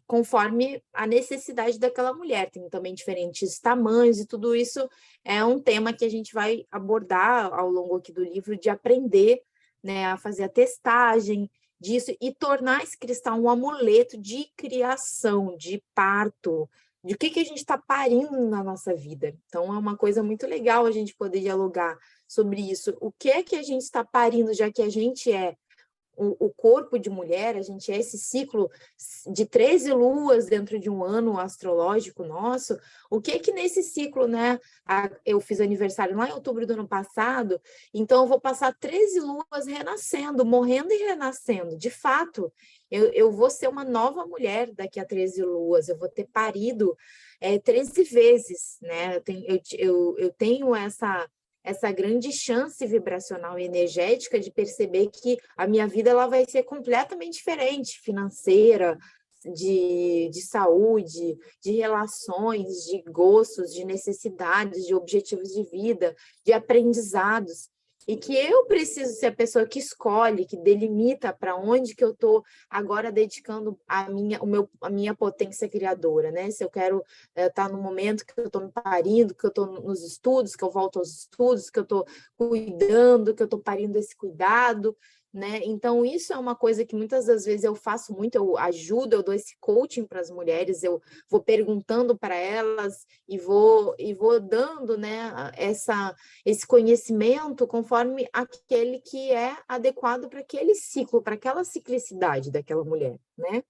Conforme a necessidade daquela mulher, tem também diferentes tamanhos, e tudo isso é um tema que a gente vai abordar ao longo aqui do livro, de aprender, né, a fazer a testagem disso e tornar esse cristal um amuleto de criação, de parto, de o que a gente está parindo na nossa vida. Então, é uma coisa muito legal a gente poder dialogar sobre isso. O que é que a gente está parindo, já que a gente é o corpo de mulher, a gente é esse ciclo de 13 luas dentro de um ano astrológico nosso, o que é que nesse ciclo, né, eu fiz aniversário lá em outubro do ano passado, então eu vou passar 13 luas renascendo, morrendo e renascendo, de fato, eu vou ser uma nova mulher daqui a 13 luas, eu vou ter parido 13 vezes, né, eu tenho essa grande chance vibracional e energética de perceber que a minha vida ela vai ser completamente diferente, financeira, de saúde, de relações, de gostos, de necessidades, de objetivos de vida, de aprendizados. E que eu preciso ser a pessoa que escolhe, que delimita para onde que eu estou agora dedicando a minha potência criadora, né? Se eu quero estar no momento que eu estou me parindo, que eu estou nos estudos, que eu volto aos estudos, que eu estou cuidando, que eu estou parindo esse cuidado, né? Então, isso é uma coisa que muitas das vezes eu faço muito, eu ajudo, eu dou esse coaching para as mulheres, eu vou perguntando para elas e vou dando, né, esse conhecimento conforme aquele que é adequado para aquele ciclo, para aquela ciclicidade daquela mulher, né?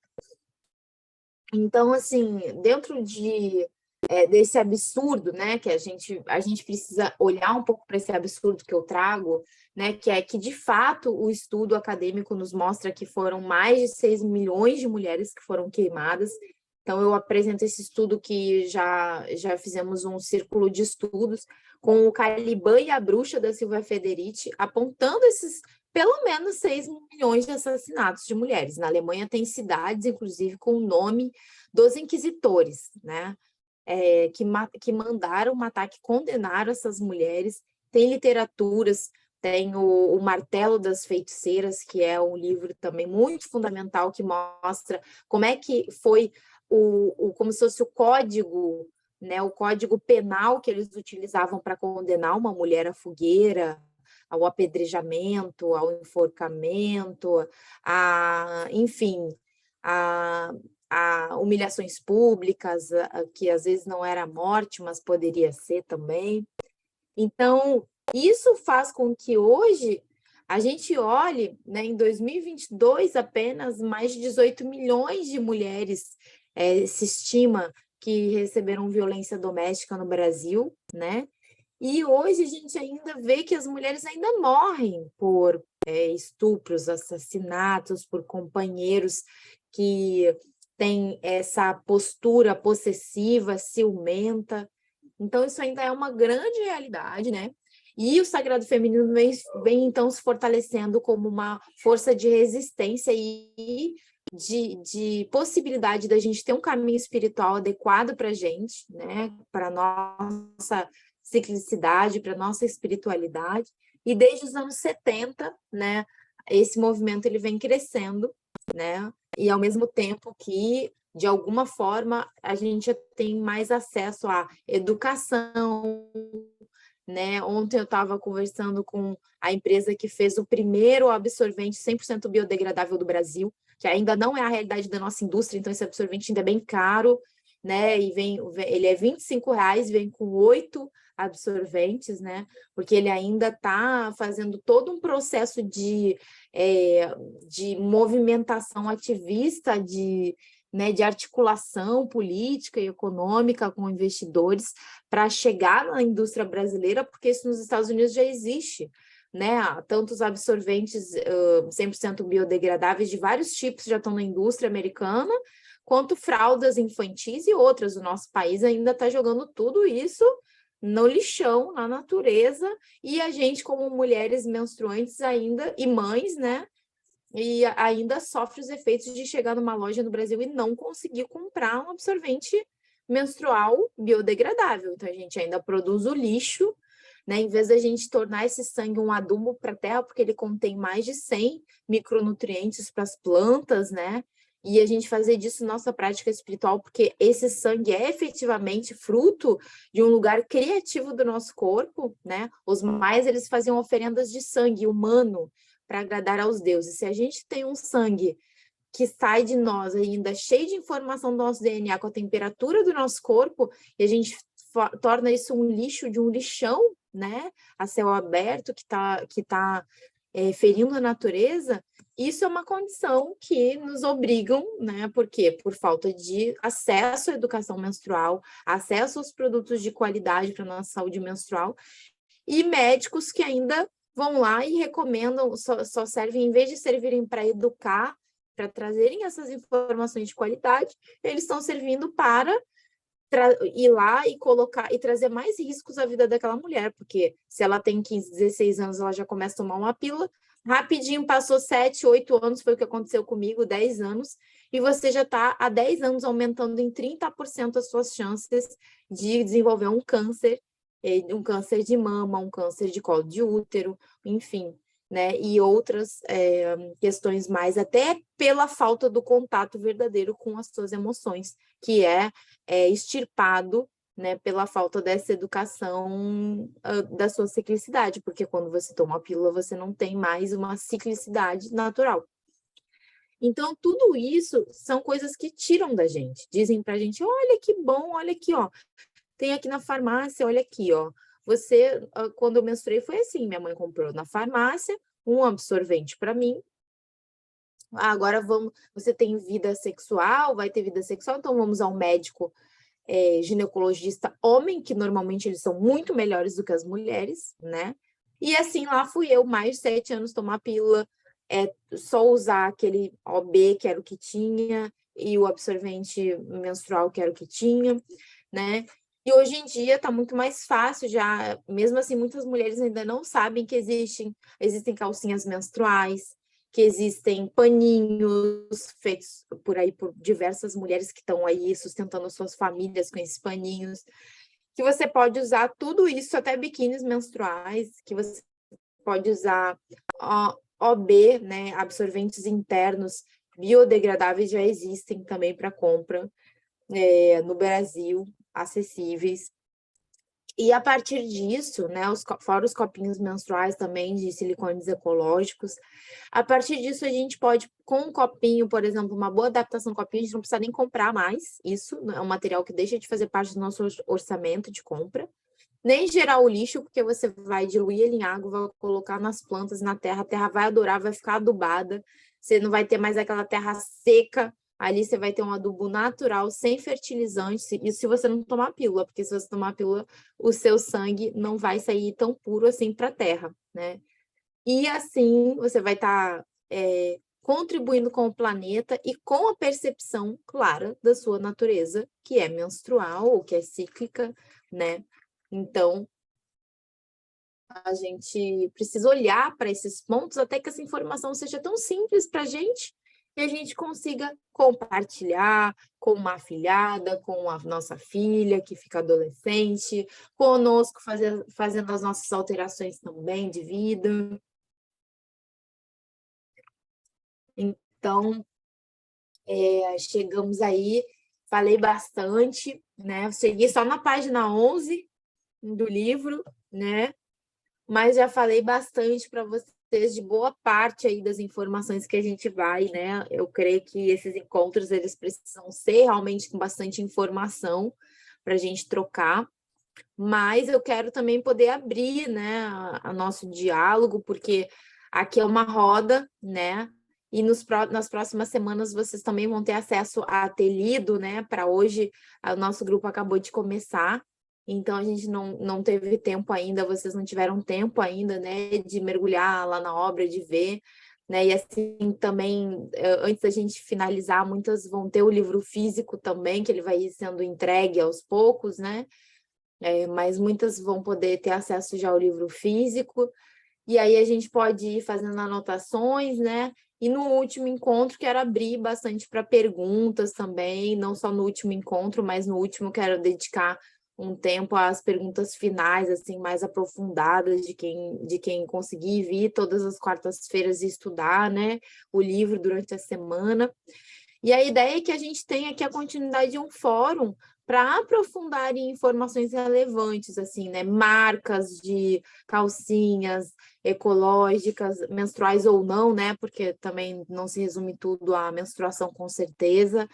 Então, assim, dentro desse absurdo, né, que a gente precisa olhar um pouco para esse absurdo que eu trago, né, que é que, de fato, o estudo acadêmico nos mostra que foram mais de 6 milhões de mulheres que foram queimadas. Então, eu apresento esse estudo que já fizemos um círculo de estudos com o Caliban e a bruxa da Silvia Federici, apontando esses pelo menos 6 milhões de assassinatos de mulheres. Na Alemanha tem cidades, inclusive, com o nome dos inquisitores, né? Que mandaram matar, que condenaram essas mulheres. Tem literaturas, tem o Martelo das Feiticeiras, que é um livro também muito fundamental, que mostra como é que foi como se fosse o código, né, o código penal que eles utilizavam para condenar uma mulher à fogueira, ao apedrejamento, ao enforcamento, enfim, a humilhações públicas, que às vezes não era morte, mas poderia ser também. Então, isso faz com que hoje a gente olhe, né, em 2022, apenas mais de 18 milhões de mulheres se estima que receberam violência doméstica no Brasil, né? E hoje a gente ainda vê que as mulheres ainda morrem por estupros, assassinatos, por companheiros que têm essa postura possessiva, ciumenta. Então, isso ainda é uma grande realidade, né? E o sagrado feminino vem então, se fortalecendo como uma força de resistência e de possibilidade da gente ter um caminho espiritual adequado para a gente, né? Para a nossa ciclicidade, para a nossa espiritualidade. E desde os anos 70, né, esse movimento ele vem crescendo, né? E ao mesmo tempo que, de alguma forma, a gente tem mais acesso à educação, né? Ontem eu estava conversando com a empresa que fez o primeiro absorvente 100% biodegradável do Brasil, que ainda não é a realidade da nossa indústria, então esse absorvente ainda é bem caro, né? E ele é R$ 25, vem com 8 absorventes, né? Porque ele ainda está fazendo todo um processo de movimentação ativista, né, de articulação política e econômica com investidores para chegar na indústria brasileira, porque isso nos Estados Unidos já existe, né? Tantos absorventes 100% biodegradáveis de vários tipos já estão na indústria americana, quanto fraldas infantis e outras. O nosso país ainda está jogando tudo isso no lixão, na natureza, e a gente, como mulheres menstruantes ainda, e mães, né? E ainda sofre os efeitos de chegar numa loja no Brasil e não conseguir comprar um absorvente menstrual biodegradável. Então, a gente ainda produz o lixo, né? Em vez da gente tornar esse sangue um adubo para a terra, porque ele contém mais de 100 micronutrientes para as plantas, né? E a gente fazer disso nossa prática espiritual, porque esse sangue é efetivamente fruto de um lugar criativo do nosso corpo, né? Os mais, eles faziam oferendas de sangue humano para agradar aos deuses. Se a gente tem um sangue que sai de nós ainda cheio de informação do nosso DNA, com a temperatura do nosso corpo, e a gente torna isso um lixo de um lixão, né, a céu aberto, que tá ferindo a natureza, isso é uma condição que nos obrigam, né, por quê? Por falta de acesso à educação menstrual, acesso aos produtos de qualidade para a nossa saúde menstrual, e médicos que ainda vão lá e recomendam, só servem, em vez de servirem para educar, para trazerem essas informações de qualidade, eles estão servindo para ir lá e colocar e trazer mais riscos à vida daquela mulher, porque se ela tem 15, 16 anos, ela já começa a tomar uma pílula, rapidinho passou 7, 8 anos, foi o que aconteceu comigo, 10 anos, e você já está há 10 anos aumentando em 30% as suas chances de desenvolver um câncer de mama, um câncer de colo de útero, enfim, né? E outras questões mais, até pela falta do contato verdadeiro com as suas emoções, que é extirpado, né, pela falta dessa educação da sua ciclicidade, porque quando você toma a pílula, você não tem mais uma ciclicidade natural. Então, tudo isso são coisas que tiram da gente, dizem pra gente, olha que bom, olha aqui, ó, tem aqui na farmácia, olha aqui, ó, quando eu menstruei foi assim, minha mãe comprou na farmácia um absorvente para mim, agora você tem vida sexual, vai ter vida sexual, então vamos ao médico ginecologista homem, que normalmente eles são muito melhores do que as mulheres, né? E assim lá fui eu, mais de 7 anos tomar pílula, só usar aquele OB, que era o que tinha, e o absorvente menstrual, que era o que tinha, né? E hoje em dia está muito mais fácil já, mesmo assim, muitas mulheres ainda não sabem que existem calcinhas menstruais, que existem paninhos feitos por aí por diversas mulheres que estão aí sustentando suas famílias com esses paninhos, que você pode usar tudo isso, até biquínis menstruais, que você pode usar OB, né, absorventes internos biodegradáveis já existem também para compra no Brasil, acessíveis. E a partir disso, né, fora os copinhos menstruais também de silicones ecológicos, a partir disso a gente pode, com um copinho, por exemplo, uma boa adaptação do copinho, a gente não precisa nem comprar mais, isso é um material que deixa de fazer parte do nosso orçamento de compra, nem gerar o lixo, porque você vai diluir ele em água, vai colocar nas plantas, na terra, a terra vai adorar, vai ficar adubada, você não vai ter mais aquela terra seca, ali você vai ter um adubo natural, sem fertilizantes, isso se você não tomar pílula, porque se você tomar pílula, o seu sangue não vai sair tão puro assim para a terra, né? E assim você vai estar contribuindo com o planeta e com a percepção clara da sua natureza, que é menstrual ou que é cíclica, né? Então, a gente precisa olhar para esses pontos até que essa informação seja tão simples para a gente e a gente consiga compartilhar com uma afilhada, com a nossa filha que fica adolescente, conosco fazendo as nossas alterações também de vida. Então, chegamos aí, falei bastante, né? Cheguei só na página 11 do livro, né? Mas já falei bastante para vocês de boa parte aí das informações que a gente vai, né? Eu creio que esses encontros eles precisam ser realmente com bastante informação para a gente trocar, mas eu quero também poder abrir, né, a nosso diálogo, porque aqui é uma roda, né? E nas próximas semanas vocês também vão ter acesso a ter lido, né? Para hoje, o nosso grupo acabou de começar, então a gente não teve tempo ainda, vocês não tiveram tempo ainda, né? De mergulhar lá na obra, de ver, né? E assim também, antes da gente finalizar, muitas vão ter o livro físico também, que ele vai sendo entregue aos poucos, né? Mas muitas vão poder ter acesso já ao livro físico, e aí a gente pode ir fazendo anotações, né? E no último encontro, quero abrir bastante para perguntas também, não só no último encontro, mas no último quero dedicar um tempo às perguntas finais, assim, mais aprofundadas de quem conseguir vir todas as quartas-feiras e estudar, né? O livro durante a semana. E a ideia é que a gente tenha aqui a continuidade de um fórum para aprofundar em informações relevantes, assim, né? Marcas de calcinhas ecológicas, menstruais ou não, né? Porque também não se resume tudo à menstruação, com certeza,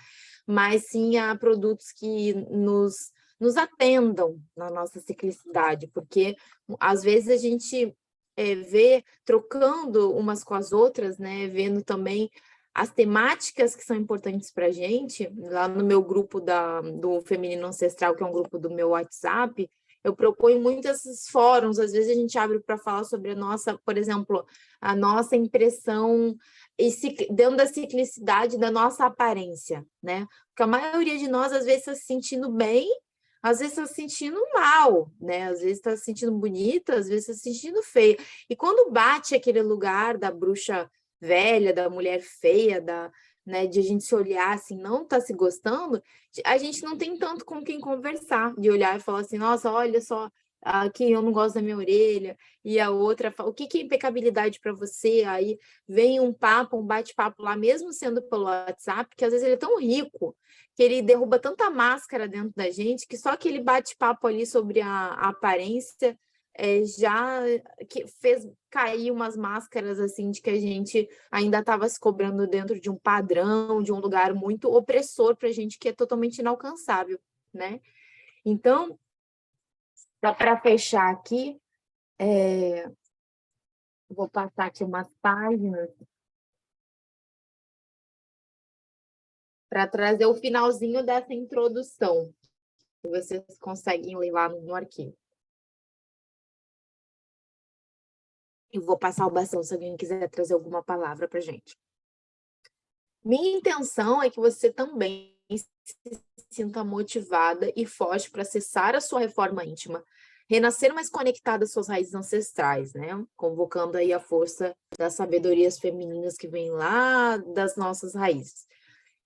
mas sim a produtos que nos atendam na nossa ciclicidade, porque às vezes a gente vê trocando umas com as outras, né? Vendo também as temáticas que são importantes para a gente, lá no meu grupo do Feminino Ancestral, que é um grupo do meu WhatsApp, eu proponho muitos esses fóruns, às vezes a gente abre para falar sobre a nossa, por exemplo, a nossa impressão dentro da ciclicidade da nossa aparência, né? Porque a maioria de nós, às vezes, está se sentindo bem, às vezes está se sentindo mal, né? Às vezes está se sentindo bonita, às vezes está se sentindo feia. E quando bate aquele lugar da bruxa velha, da mulher feia, né, de a gente se olhar assim, não tá se gostando, a gente não tem tanto com quem conversar, de olhar e falar assim, nossa, olha só, aqui eu não gosto da minha orelha, e a outra fala, o que é impecabilidade para você? Aí vem um papo, um bate-papo lá, mesmo sendo pelo WhatsApp, que às vezes ele é tão rico, que ele derruba tanta máscara dentro da gente, que só aquele bate-papo ali sobre a aparência já que fez cair umas máscaras assim de que a gente ainda estava se cobrando dentro de um padrão, de um lugar muito opressor para a gente que é totalmente inalcançável, né? Então, para fechar aqui, vou passar aqui umas páginas para trazer o finalzinho dessa introdução, que vocês conseguem ler lá no arquivo. E vou passar o bastão se alguém quiser trazer alguma palavra para a gente. Minha intenção é que você também se sinta motivada e forte para acessar a sua reforma íntima, renascer mais conectada às suas raízes ancestrais, né? Convocando aí a força das sabedorias femininas que vêm lá das nossas raízes.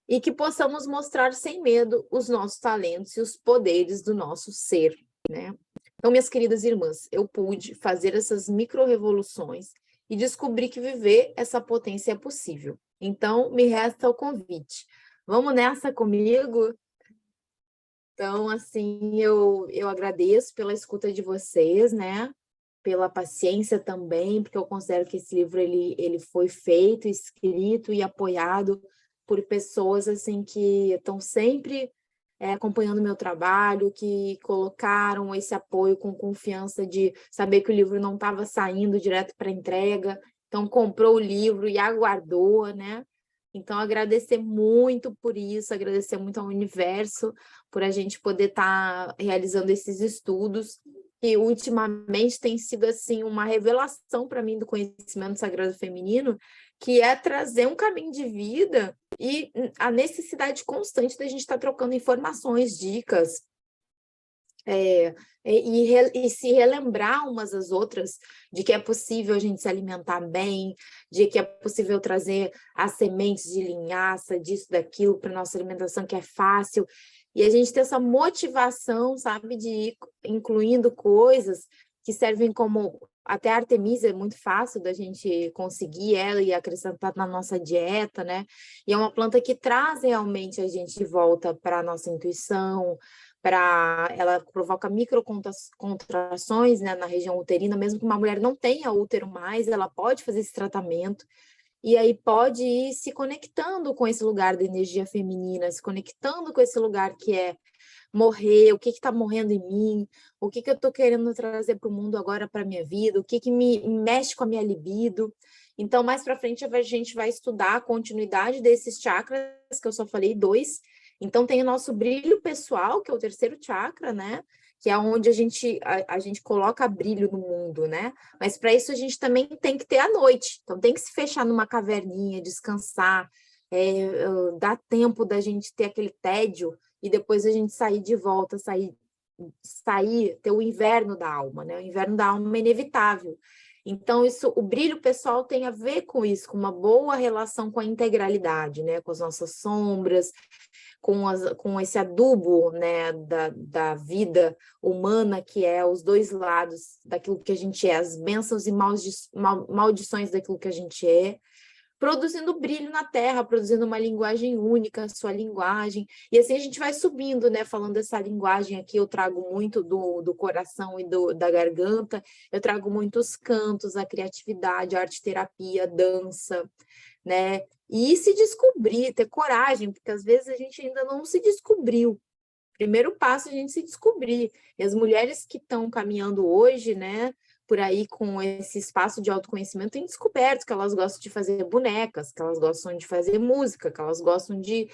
E que possamos mostrar sem medo os nossos talentos e os poderes do nosso ser, né? Então, minhas queridas irmãs, eu pude fazer essas micro-revoluções e descobri que viver essa potência é possível. Então, me resta o convite. Vamos nessa comigo? Então, assim, eu agradeço pela escuta de vocês, né? Pela paciência também, porque eu considero que esse livro ele foi feito, escrito e apoiado por pessoas assim que estão sempre acompanhando o meu trabalho, que colocaram esse apoio com confiança de saber que o livro não estava saindo direto para entrega, então comprou o livro e aguardou, né? Então, agradecer muito por isso, agradecer muito ao universo por a gente poder estar realizando esses estudos, que ultimamente tem sido assim uma revelação para mim do conhecimento sagrado feminino, que é trazer um caminho de vida e a necessidade constante da gente estar trocando informações, dicas, e se relembrar umas às outras de que é possível a gente se alimentar bem, de que é possível trazer as sementes de linhaça, disso, daquilo, para nossa alimentação, que é fácil, e a gente ter essa motivação, sabe, de ir incluindo coisas que servem como... Até a Artemisia é muito fácil da gente conseguir ela e acrescentar na nossa dieta, né? E é uma planta que traz realmente a gente de volta para a nossa intuição, ela provoca microcontrações, né, na região uterina, mesmo que uma mulher não tenha útero mais, ela pode fazer esse tratamento. E aí pode ir se conectando com esse lugar da energia feminina, se conectando com esse lugar que é morrer, o que está morrendo em mim, o que eu estou querendo trazer para o mundo agora para a minha vida, o que me mexe com a minha libido. Então, mais para frente, a gente vai estudar a continuidade desses chakras, que eu só falei 2. Então, tem o nosso brilho pessoal, que é o terceiro chakra, né? Que é onde a gente coloca brilho no mundo, né? Mas para isso a gente também tem que ter a noite. Então, tem que se fechar numa caverninha, descansar, dar tempo da gente ter aquele tédio e depois a gente sair de volta, ter o inverno da alma, né? O inverno da alma é inevitável. Então, o brilho pessoal tem a ver com isso, com uma boa relação com a integralidade, né? Com as nossas sombras, com esse adubo, né, da vida humana, que é os dois lados daquilo que a gente é, as bênçãos e maldições daquilo que a gente é, produzindo brilho na Terra, produzindo uma linguagem única, sua linguagem, e assim a gente vai subindo, né, falando dessa linguagem aqui, eu trago muito do coração e da garganta, eu trago muitos cantos, a criatividade, a arte-terapia, a dança, né, e se descobrir, ter coragem, porque às vezes a gente ainda não se descobriu. Primeiro passo é a gente se descobrir. E as mulheres que estão caminhando hoje, né, por aí com esse espaço de autoconhecimento, têm descoberto que elas gostam de fazer bonecas, que elas gostam de fazer música, que elas gostam de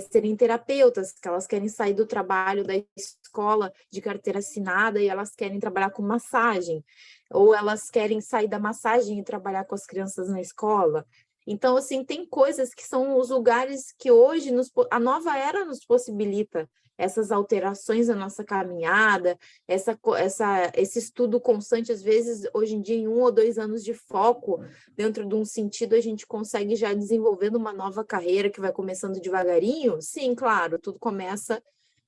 serem terapeutas, que elas querem sair do trabalho da escola de carteira assinada e elas querem trabalhar com massagem, ou elas querem sair da massagem e trabalhar com as crianças na escola. Então, assim, tem coisas que são os lugares que hoje a nova era nos possibilita essas alterações na nossa caminhada, esse estudo constante, às vezes, hoje em dia, em 1 ou 2 anos de foco, dentro de um sentido, a gente consegue já desenvolvendo uma nova carreira que vai começando devagarinho. Sim, claro, tudo começa,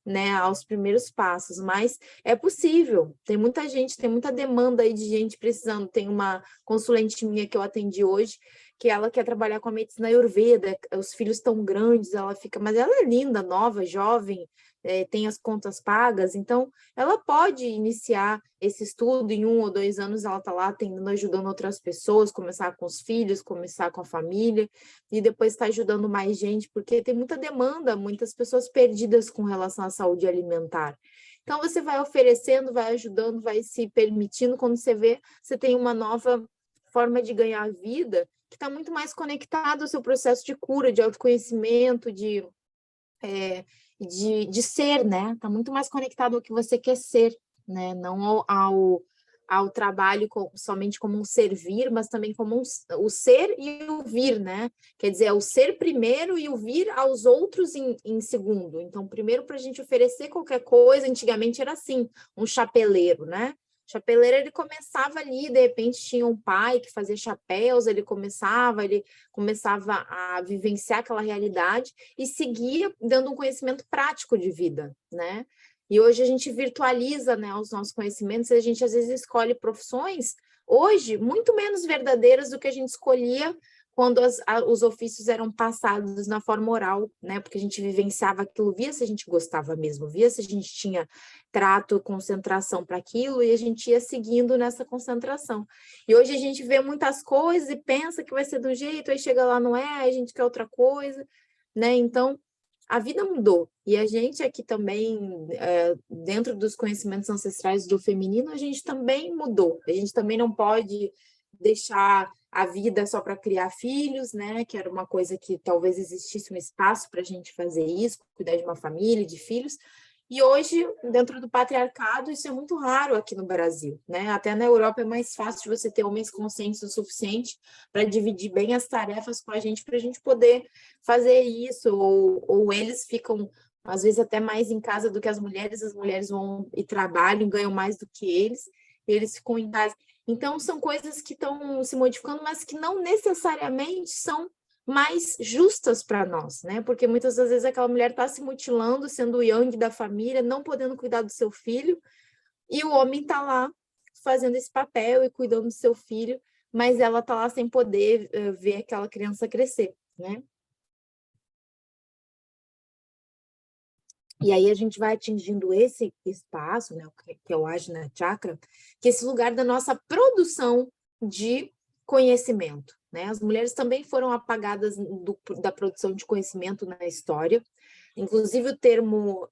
né, aos primeiros passos, mas é possível. Tem muita gente, tem muita demanda aí de gente precisando. Tem uma consulente minha que eu atendi hoje, que ela quer trabalhar com a medicina Ayurveda, os filhos estão grandes, mas ela é linda, nova, jovem, tem as contas pagas, então ela pode iniciar esse estudo em 1 ou 2 anos, ela está lá atendendo, ajudando outras pessoas, começar com os filhos, começar com a família, e depois está ajudando mais gente, porque tem muita demanda, muitas pessoas perdidas com relação à saúde alimentar. Então você vai oferecendo, vai ajudando, vai se permitindo, quando você vê, você tem uma nova forma de ganhar vida, que está muito mais conectado ao seu processo de cura, de autoconhecimento, de ser, né? Está muito mais conectado ao que você quer ser, né? Não ao trabalho somente como um servir, mas também como o ser e o vir, né? Quer dizer, é o ser primeiro e o vir aos outros em segundo. Então, primeiro, para a gente oferecer qualquer coisa, antigamente era assim, um chapeleiro, né? Chapeleiro, ele começava ali, de repente tinha um pai que fazia chapéus, ele começava a vivenciar aquela realidade e seguia dando um conhecimento prático de vida, né? E hoje a gente virtualiza, né, os nossos conhecimentos, e a gente às vezes escolhe profissões, hoje, muito menos verdadeiras do que a gente escolhia quando os ofícios eram passados na forma oral, né? Porque a gente vivenciava aquilo, via se a gente gostava mesmo, via se a gente tinha trato, concentração para aquilo, e a gente ia seguindo nessa concentração. E hoje a gente vê muitas coisas e pensa que vai ser de um jeito, aí chega lá, não é, aí a gente quer outra coisa, né? Então, a vida mudou. E a gente aqui também, dentro dos conhecimentos ancestrais do feminino, a gente também mudou. A gente também não pode deixar a vida só para criar filhos, né? Que era uma coisa que talvez existisse um espaço para a gente fazer isso, cuidar de uma família, de filhos. E hoje, dentro do patriarcado, isso é muito raro aqui no Brasil, né? Até na Europa é mais fácil de você ter homens conscientes o suficiente para dividir bem as tarefas com a gente, para a gente poder fazer isso, ou eles ficam, às vezes, até mais em casa do que as mulheres vão e trabalham, ganham mais do que eles ficam em casa. Então, são coisas que estão se modificando, mas que não necessariamente são mais justas para nós, né? Porque muitas das vezes aquela mulher está se mutilando, sendo o yang da família, não podendo cuidar do seu filho, e o homem está lá fazendo esse papel e cuidando do seu filho, mas ela está lá sem poder ver aquela criança crescer, né? E aí a gente vai atingindo esse espaço, né, que é o Ajna Chakra, que é esse lugar da nossa produção de conhecimento, né? As mulheres também foram apagadas da produção de conhecimento na história. Inclusive o termo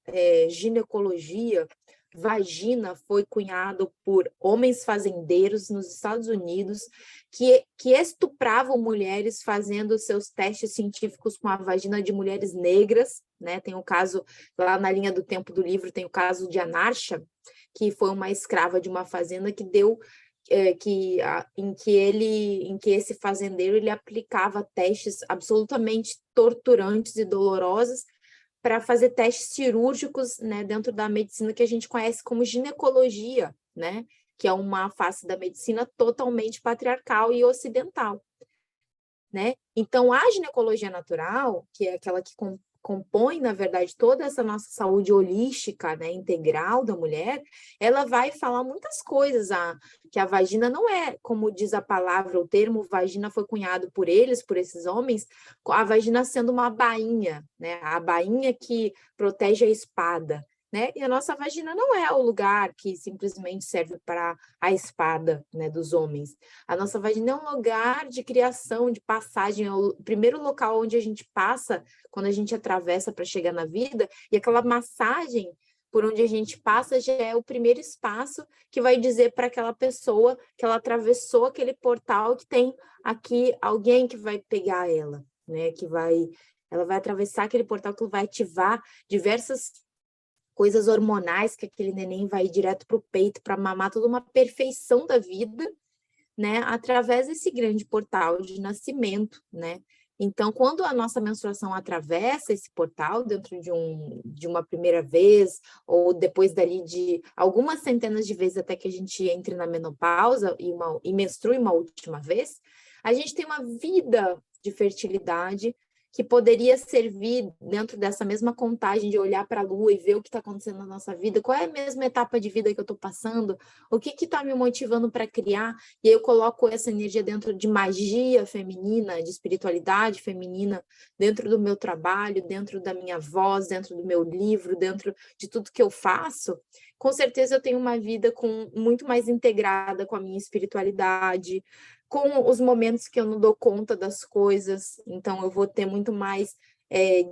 ginecologia, vagina, foi cunhado por homens fazendeiros nos Estados Unidos que estupravam mulheres fazendo seus testes científicos com a vagina de mulheres negras, né? Tem o caso, lá na linha do tempo do livro, tem o caso de Anarcha, que foi uma escrava de uma fazenda que deu em que esse fazendeiro ele aplicava testes absolutamente torturantes e dolorosos para fazer testes cirúrgicos, né, dentro da medicina que a gente conhece como ginecologia, né, que é uma face da medicina totalmente patriarcal e ocidental, né? Então, a ginecologia natural, que é aquela que compõe, na verdade, toda essa nossa saúde holística, né, integral da mulher, ela vai falar muitas coisas, que a vagina não é, como diz a palavra, o termo vagina foi cunhado por eles, por esses homens, a vagina sendo uma bainha, né, a bainha que protege a espada, né? E a nossa vagina não é o lugar que simplesmente serve para a espada, né, dos homens. A nossa vagina é um lugar de criação, de passagem, é o primeiro local onde a gente passa quando a gente atravessa para chegar na vida, e aquela massagem por onde a gente passa já é o primeiro espaço que vai dizer para aquela pessoa que ela atravessou aquele portal, que tem aqui alguém que vai pegar ela, né? Ela vai atravessar aquele portal que vai ativar diversas coisas hormonais, que aquele neném vai direto para o peito para mamar, toda uma perfeição da vida, né, através desse grande portal de nascimento, né? Então, quando a nossa menstruação atravessa esse portal dentro de uma primeira vez, ou depois dali de algumas centenas de vezes até que a gente entre na menopausa e menstrue uma última vez, a gente tem uma vida de fertilidade que poderia servir dentro dessa mesma contagem de olhar para a lua e ver o que está acontecendo na nossa vida, qual é a mesma etapa de vida que eu estou passando, o que está me motivando para criar, e aí eu coloco essa energia dentro de magia feminina, de espiritualidade feminina, dentro do meu trabalho, dentro da minha voz, dentro do meu livro, dentro de tudo que eu faço, com certeza eu tenho uma vida muito mais integrada com a minha espiritualidade, com os momentos que eu não dou conta das coisas, então eu vou ter muito mais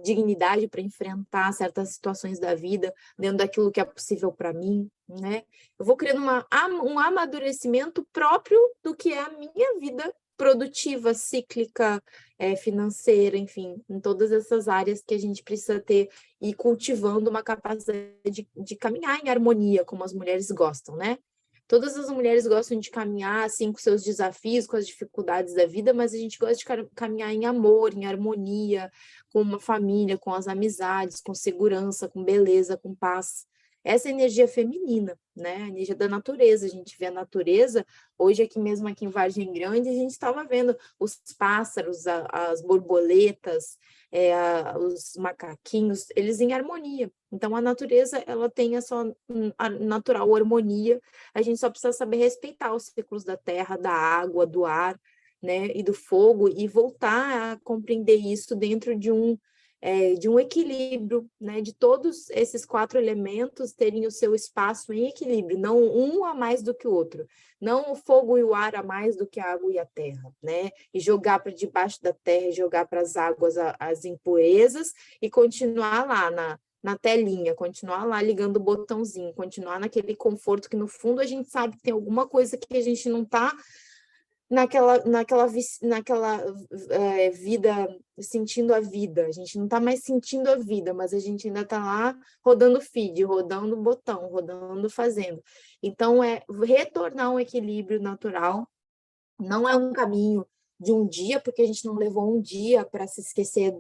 dignidade para enfrentar certas situações da vida, dentro daquilo que é possível para mim, né? Eu vou criando um amadurecimento próprio do que é a minha vida produtiva, cíclica, financeira, enfim, em todas essas áreas que a gente precisa ter e cultivando uma capacidade de caminhar em harmonia, como as mulheres gostam, né? Todas as mulheres gostam de caminhar assim com seus desafios, com as dificuldades da vida, mas a gente gosta de caminhar em amor, em harmonia, com uma família, com as amizades, com segurança, com beleza, com paz. Essa é a energia feminina, né? A energia da natureza. A gente vê a natureza, hoje aqui mesmo aqui em Vargem Grande, a gente estava vendo os pássaros, as borboletas, os macaquinhos, eles em harmonia. Então, a natureza, ela tem a sua natural harmonia, a gente só precisa saber respeitar os ciclos da terra, da água, do ar, né, e do fogo, e voltar a compreender isso dentro de um equilíbrio, né, de todos esses 4 elementos terem o seu espaço em equilíbrio, não um a mais do que o outro, não o fogo e o ar a mais do que a água e a terra, né, e jogar para debaixo da terra, jogar para as águas as impurezas e continuar lá na telinha, continuar lá ligando o botãozinho, continuar naquele conforto que no fundo a gente sabe que tem alguma coisa que a gente não está naquela vida, sentindo a vida. A gente não está mais sentindo a vida, mas a gente ainda está lá rodando feed, rodando botão, rodando, fazendo. Então, retornar um equilíbrio natural não é um caminho de um dia, porque a gente não levou um dia para se esquecer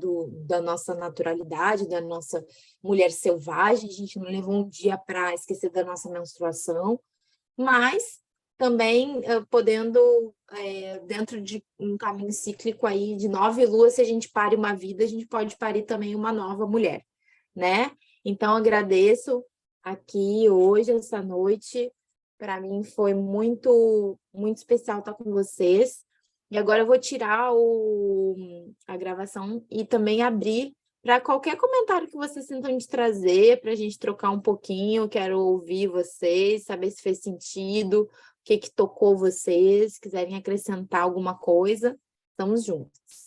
da nossa naturalidade, da nossa mulher selvagem, a gente não levou um dia para esquecer da nossa menstruação, mas também podendo, dentro de um caminho cíclico aí de 9 luas, se a gente pare uma vida, a gente pode parir também uma nova mulher, né? Então, agradeço aqui hoje, essa noite, Para mim foi muito, muito especial estar com vocês. E agora eu vou tirar a gravação e também abrir para qualquer comentário que vocês tentam de trazer, para a gente trocar um pouquinho. Eu quero ouvir vocês, saber se fez sentido, o que tocou vocês, se quiserem acrescentar alguma coisa, estamos juntos.